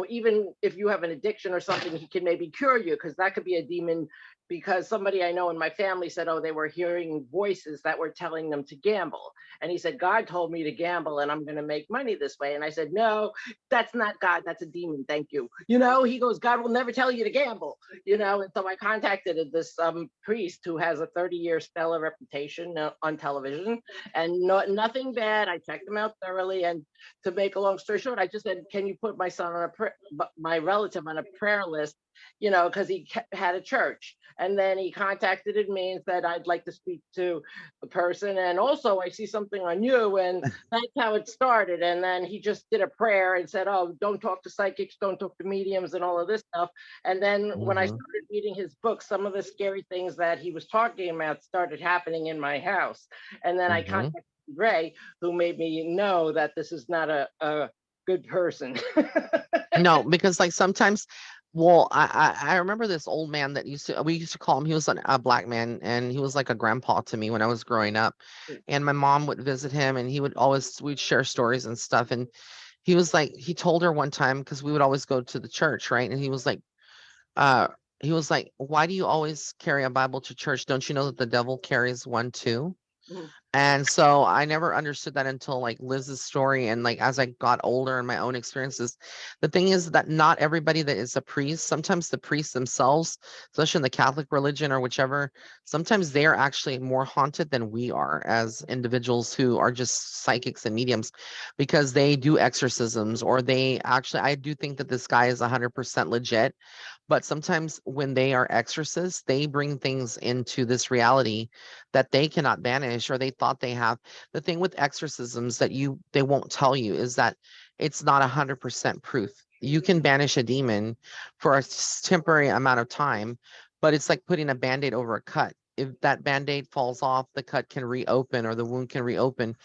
even if you have an addiction or something, he can maybe cure you, because that could be a demon. Because somebody I know in my family said, oh, they were hearing voices that were telling them to gamble, and he said, God told me to gamble and I'm going to make money this way. And I said, no, that's not God, that's a demon, thank you. He goes, God will never tell you to gamble. And so I contacted this priest who has a 30-year stellar reputation on television, and nothing bad. I checked him out thoroughly, and to make a long story short, I just said, can you put my son on my relative on a prayer list, because he had a church. And then he contacted me and said, I'd like to speak to a person. And also, I see something on you. And that's how it started. And then he just did a prayer and said, oh, don't talk to psychics, don't talk to mediums, and all of this stuff. And then when I Mhm. started reading his book, some of the scary things that he was talking about started happening in my house. And then I Mhm. contacted Ray, who made me know that this is not a good person. No, because like sometimes, well, I remember this old man that we used to call him. He was a black man, and he was like a grandpa to me when I was growing up. And my mom would visit him, and we'd share stories and stuff. And he told her one time because we would always go to the church, right? And uh, he was like, "Why do you always carry a Bible to church? Don't you know that the devil carries one too?" Mhm. And so I never understood that until like Liz's story and like as I got older and my own experiences. The thing is that not everybody that is a priest, sometimes the priests themselves, especially in the Catholic religion or whichever, sometimes they are actually more haunted than we are as individuals who are just psychics and mediums because they do exorcisms or I do think that this guy is 100% legit. But sometimes when they are exorcists, they bring things into this reality that they cannot banish or they thought they have. The thing with exorcisms that they won't tell you is that it's not 100% proof. You can banish a demon for a temporary amount of time, but it's like putting a band-aid over a cut. If that band-aid falls off, the cut can reopen or the wound can reopen.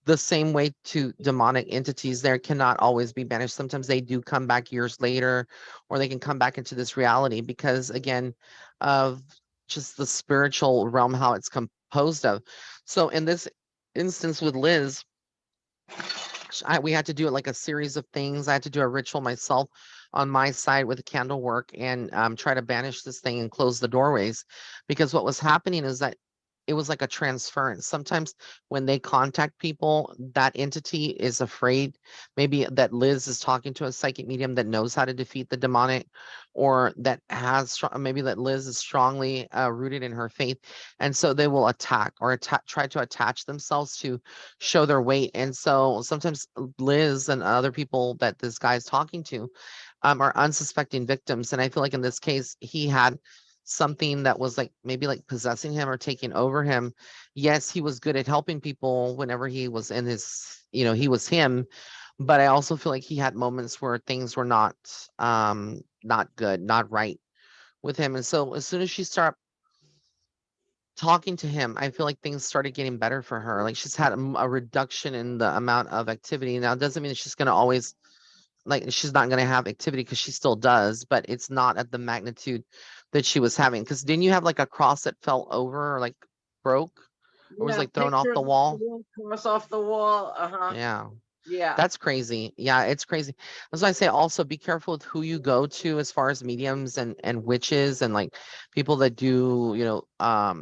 The same way to demonic entities, there cannot always be banished. Sometimes they do come back years later, or they can come back into this reality because, again, of just the spiritual realm, how it's composed of. So, in this instance with Liz, we had to do it like a series of things. I had to do a ritual myself on my side with candle work and try to banish this thing and close the doorways because what was happening is that it was like a transference. Sometimes when they contact people, that entity is afraid maybe that Liz is talking to a psychic medium that knows how to defeat the demonic, or that maybe that Liz is strongly rooted in her faith. And so they will attack or try to attach themselves to show their weight. And so sometimes Liz and other people that this guy's talking to are unsuspecting victims. And I feel like in this case, he had something that was like maybe like possessing him or taking over him. Yes, he was good at helping people whenever he was in he was him. But I also feel like he had moments where things were not good, not right with him. And so as soon as she started talking to him, I feel like things started getting better for her. Like she's had a reduction in the amount of activity. Now, it doesn't mean that she's going to always, like, she's not going to have activity because she still does, but it's not at the magnitude that she was having. Because didn't you have like a cross that fell over or like broke or was Yeah, like thrown off pictures the of the wall? wall, cross off the wall. Uh-huh. Yeah. Yeah. That's crazy. Yeah, it's crazy. That's why I say also be careful with who you go to as far as mediums and witches and like people that do,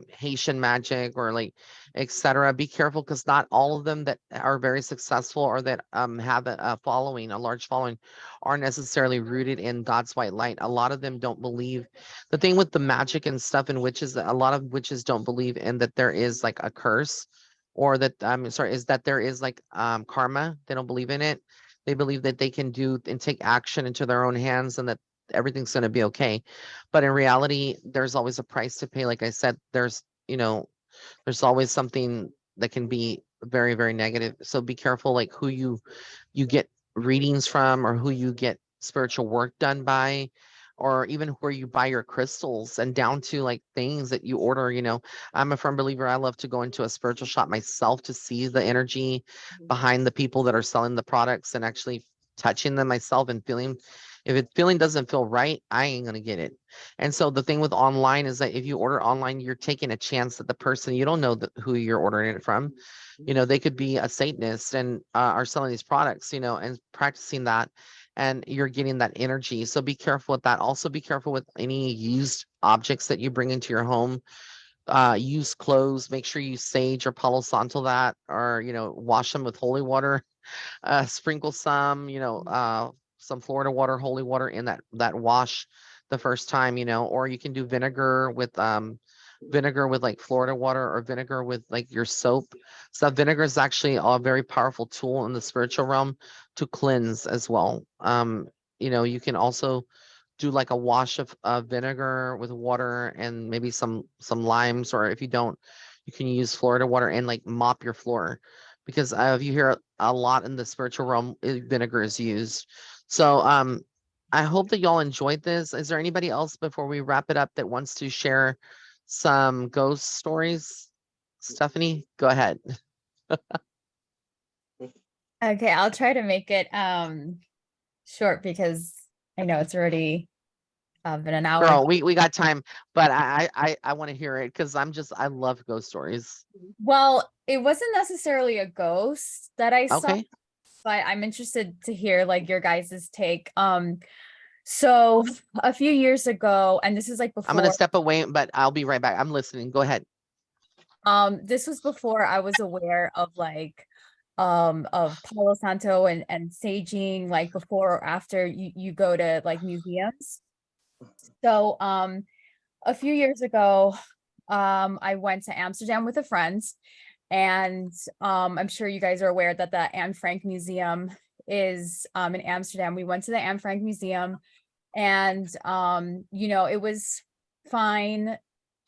Haitian magic or like etc. Be careful because not all of them that are very successful or that have a following, a large following, are necessarily rooted in God's white light. A lot of them don't believe. The thing with the magic and stuff and witches, that a lot of witches don't believe in that there is like a curse or that I'm sorry, is that there is like karma. They don't believe in it. They believe that they can do and take action into their own hands and that everything's going to be okay. But in reality, there's always a price to pay. Like I said, there's always something that can be very, very negative. So be careful like who you get readings from or who you get spiritual work done by or even where you buy your crystals and down to like things that you order. I'm a firm believer. I love to go into a spiritual shop myself to see the energy behind the people that are selling the products and actually touching them myself and feeling. If it feeling doesn't feel right, I ain't gonna get it. And so the thing with online is that if you order online, you're taking a chance that the person, you don't know who you're ordering it from. They could be a Satanist and are selling these products, and practicing that, and you're getting that energy. So be careful with that. Also, be careful with any used objects that you bring into your home. Used clothes, make sure you sage or Palo Santo that, or wash them with holy water. Sprinkle some Florida water, holy water in that wash the first time, or you can do vinegar with like Florida water or vinegar with like your soap. So vinegar is actually a very powerful tool in the spiritual realm to cleanse as well. You can also do like a wash of vinegar with water and maybe some limes, or if you don't, you can use Florida water and like mop your floor, because if you hear a lot in the spiritual realm, vinegar is used. So I hope that y'all enjoyed this. Is there anybody else before we wrap it up that wants to share some ghost stories? Stephanie, go ahead. Okay, I'll try to make it short because I know it's already been an hour. Girl, we got time, but I want to hear it because I love ghost stories. Well, it wasn't necessarily a ghost that I saw, Okay. but I'm interested to hear like your guys' take. So a few years ago, and this is like I'm gonna before, step away, but I'll be right back. I'm listening. Go ahead. this was before I was aware of like of Palo Santo and saging, like before or after you go to like museums. So a few years ago, I went to Amsterdam with a friend, and I'm sure you guys are aware that the Anne Frank Museum is in Amsterdam. We went to the Anne Frank Museum, and you know, it was fine.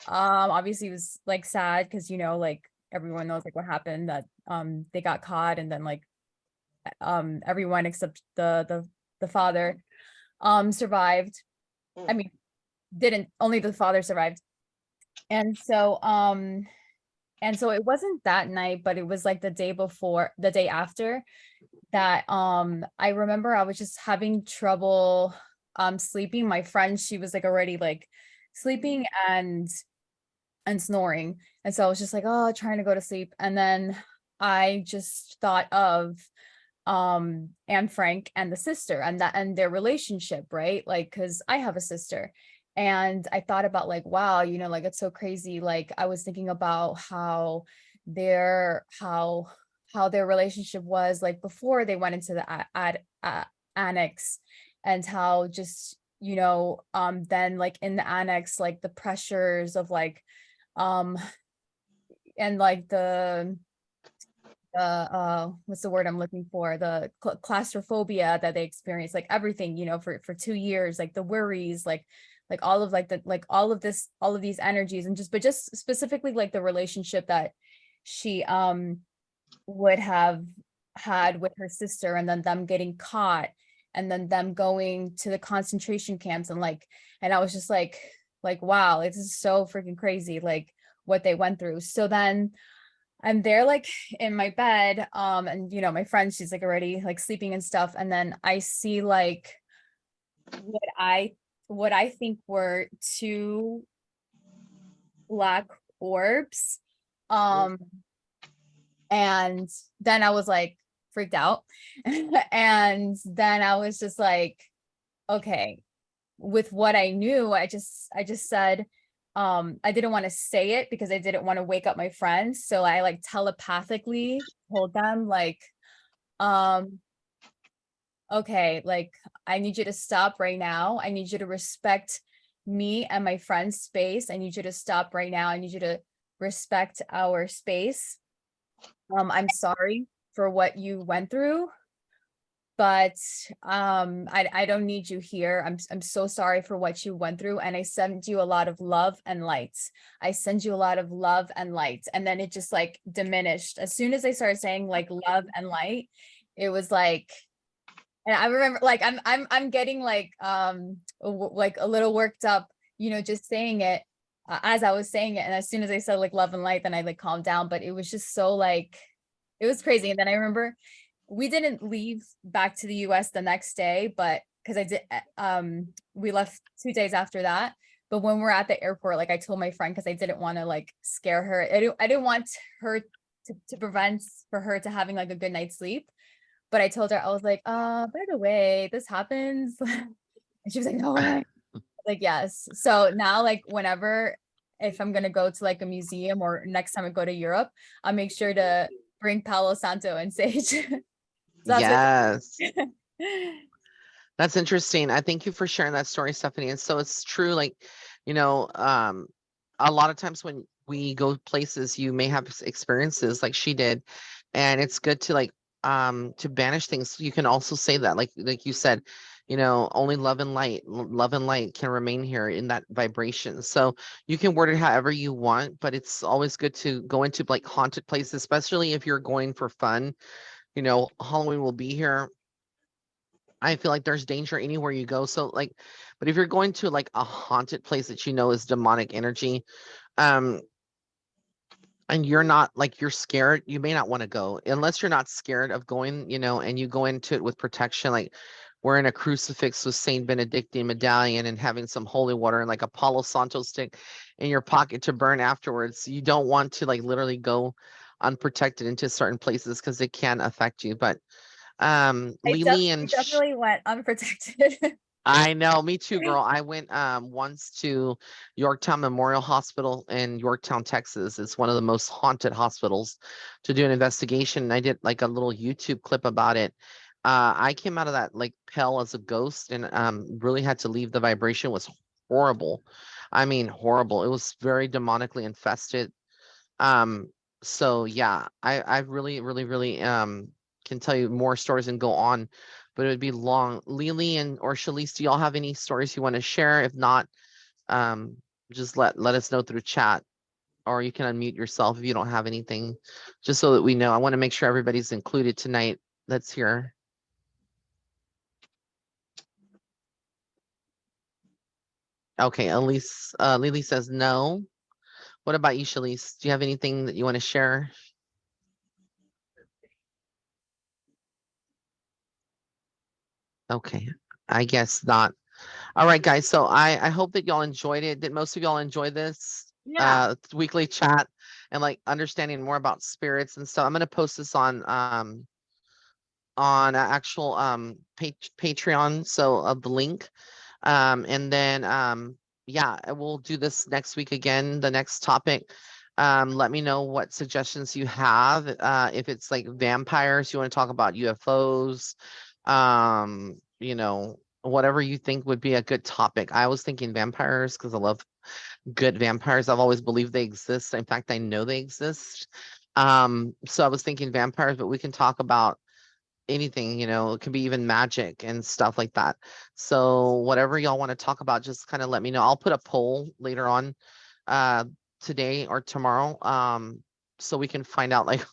Obviously it was like sad because, you know, like everyone knows like what happened, that they got caught, and then like everyone except the father survived. I mean, didn't, only the father survived. And so it wasn't that night, but it was like the day before, the day after that. I remember I was just having trouble sleeping. My friend, she was like already like sleeping and snoring, and so I was just like, oh, trying to go to sleep. And then I just thought of Anne Frank and the sister, and that, and their relationship, right? Like, because I have a sister, and I thought about like, wow, you know, like it's so crazy. Like I was thinking about how their relationship was like before they went into the annex, and how just, you know, then like in the annex, like the pressures of like and like the what's the word I'm looking for, the claustrophobia that they experience, like everything, you know, for 2 years, like the worries, like all of like the, like all of this, all of these energies, and just specifically like the relationship that she would have had with her sister, and then them getting caught, and then them going to the concentration camps, and like, and I was just like wow, this is so freaking crazy, like what they went through. So then I'm there like in my bed, and you know, my friend, she's like already like sleeping and stuff, and then I see like what I think were two black orbs. And then I was like freaked out. And then I was just like, okay, with what I knew, I just said, I didn't want to say it because I didn't want to wake up my friends. So I like telepathically told them like, okay, like I need you to stop right now. I need you to respect me and my friend's space. I need you to stop right now. I need you to respect our space. I'm sorry for what you went through, but I don't need you here. I'm so sorry for what you went through, and I send you a lot of love and light. I send you a lot of love and light. And then it just like diminished as soon as I started saying like love and light. It was like, and I remember like I'm getting like like a little worked up, you know, just saying it as I was saying it. And as soon as I said like love and light, then I like calmed down. But it was just so like, it was crazy. And then I remember we didn't leave back to the US the next day, but because I did we left 2 days after that. But when we're at the airport, like I told my friend, because I didn't want to like scare her. I didn't want her to prevent for her to having like a good night's sleep. But I told her, I was like, by the way, this happens. And she was like, no way. Like, yes. So now, like, whenever, if I'm going to go to like a museum, or next time I go to Europe, I'll make sure to bring Palo Santo and sage. Yes. That's interesting. I thank you for sharing that story, Stephanie. And so it's true, like, you know, a lot of times when we go places, you may have experiences like she did. And it's good to like to banish things. You can also say that, like you said, you know, only love and light, love and light can remain here in that vibration. So you can word it however you want, but it's always good to go into like haunted places, especially if you're going for fun. You know, Halloween will be here. I feel like there's danger anywhere you go. So like, but if you're going to like a haunted place that you know is demonic energy, um, and you're not like you're scared, you may not want to go unless you're not scared of going, you know, and you go into it with protection, like wearing a crucifix with Saint Benedictine medallion and having some holy water and like a Palo Santo stick in your pocket to burn afterwards. You don't want to like literally go unprotected into certain places because it can affect you. But Lily I and definitely went unprotected. I know, me too, girl. I went once to Yorktown Memorial Hospital in Yorktown, Texas. It's one of the most haunted hospitals to do an investigation. And I did like a little YouTube clip about it. I came out of that like pale as a ghost and really had to leave. The vibration was horrible. I mean, horrible. It was very demonically infested. Um, so yeah, I really, really, really can tell you more stories and go on, but it would be long. Lily and or Shalice, do y'all have any stories you want to share? If not, um, just let us know through chat, or you can unmute yourself if you don't have anything, just so that we know. I want to make sure everybody's included tonight. That's here. Okay, Elise, Lily says no. What about you, Shalice? Do you have anything that you want to share? Okay, I guess not. All right, guys. So I hope that y'all enjoyed it. Did most of y'all enjoy this Yeah. weekly chat and like understanding more about spirits and stuff? I'm gonna post this on actual Patreon, so of the link. And then yeah, we'll do this next week again, the next topic. Let me know what suggestions you have. If it's like vampires, you want to talk about UFOs, you know, whatever you think would be a good topic. I was thinking vampires because I love good vampires. I've always believed they exist. In fact, I know they exist. So I was thinking vampires, but we can talk about anything, you know, it could be even magic and stuff like that. So whatever y'all want to talk about, just kind of let me know. I'll put a poll later on uh today or tomorrow. So we can find out like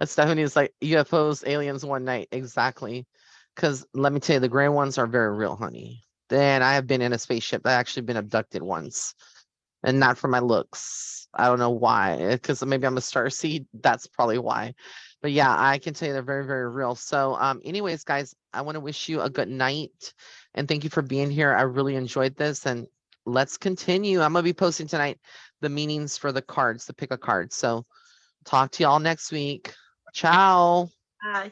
Stephanie is like UFOs, aliens one night. Exactly. Because let me tell you, the gray ones are very real, honey. Then I have been in a spaceship. I actually been abducted once, and not for my looks. I don't know why. Because maybe I'm a star seed. That's probably why. But yeah, I can tell you they're very, very real. So, anyways, guys, I want to wish you a good night and thank you for being here. I really enjoyed this, and let's continue. I'm gonna be posting tonight the meanings for the cards, the pick a card. So talk to y'all next week. Ciao. Bye.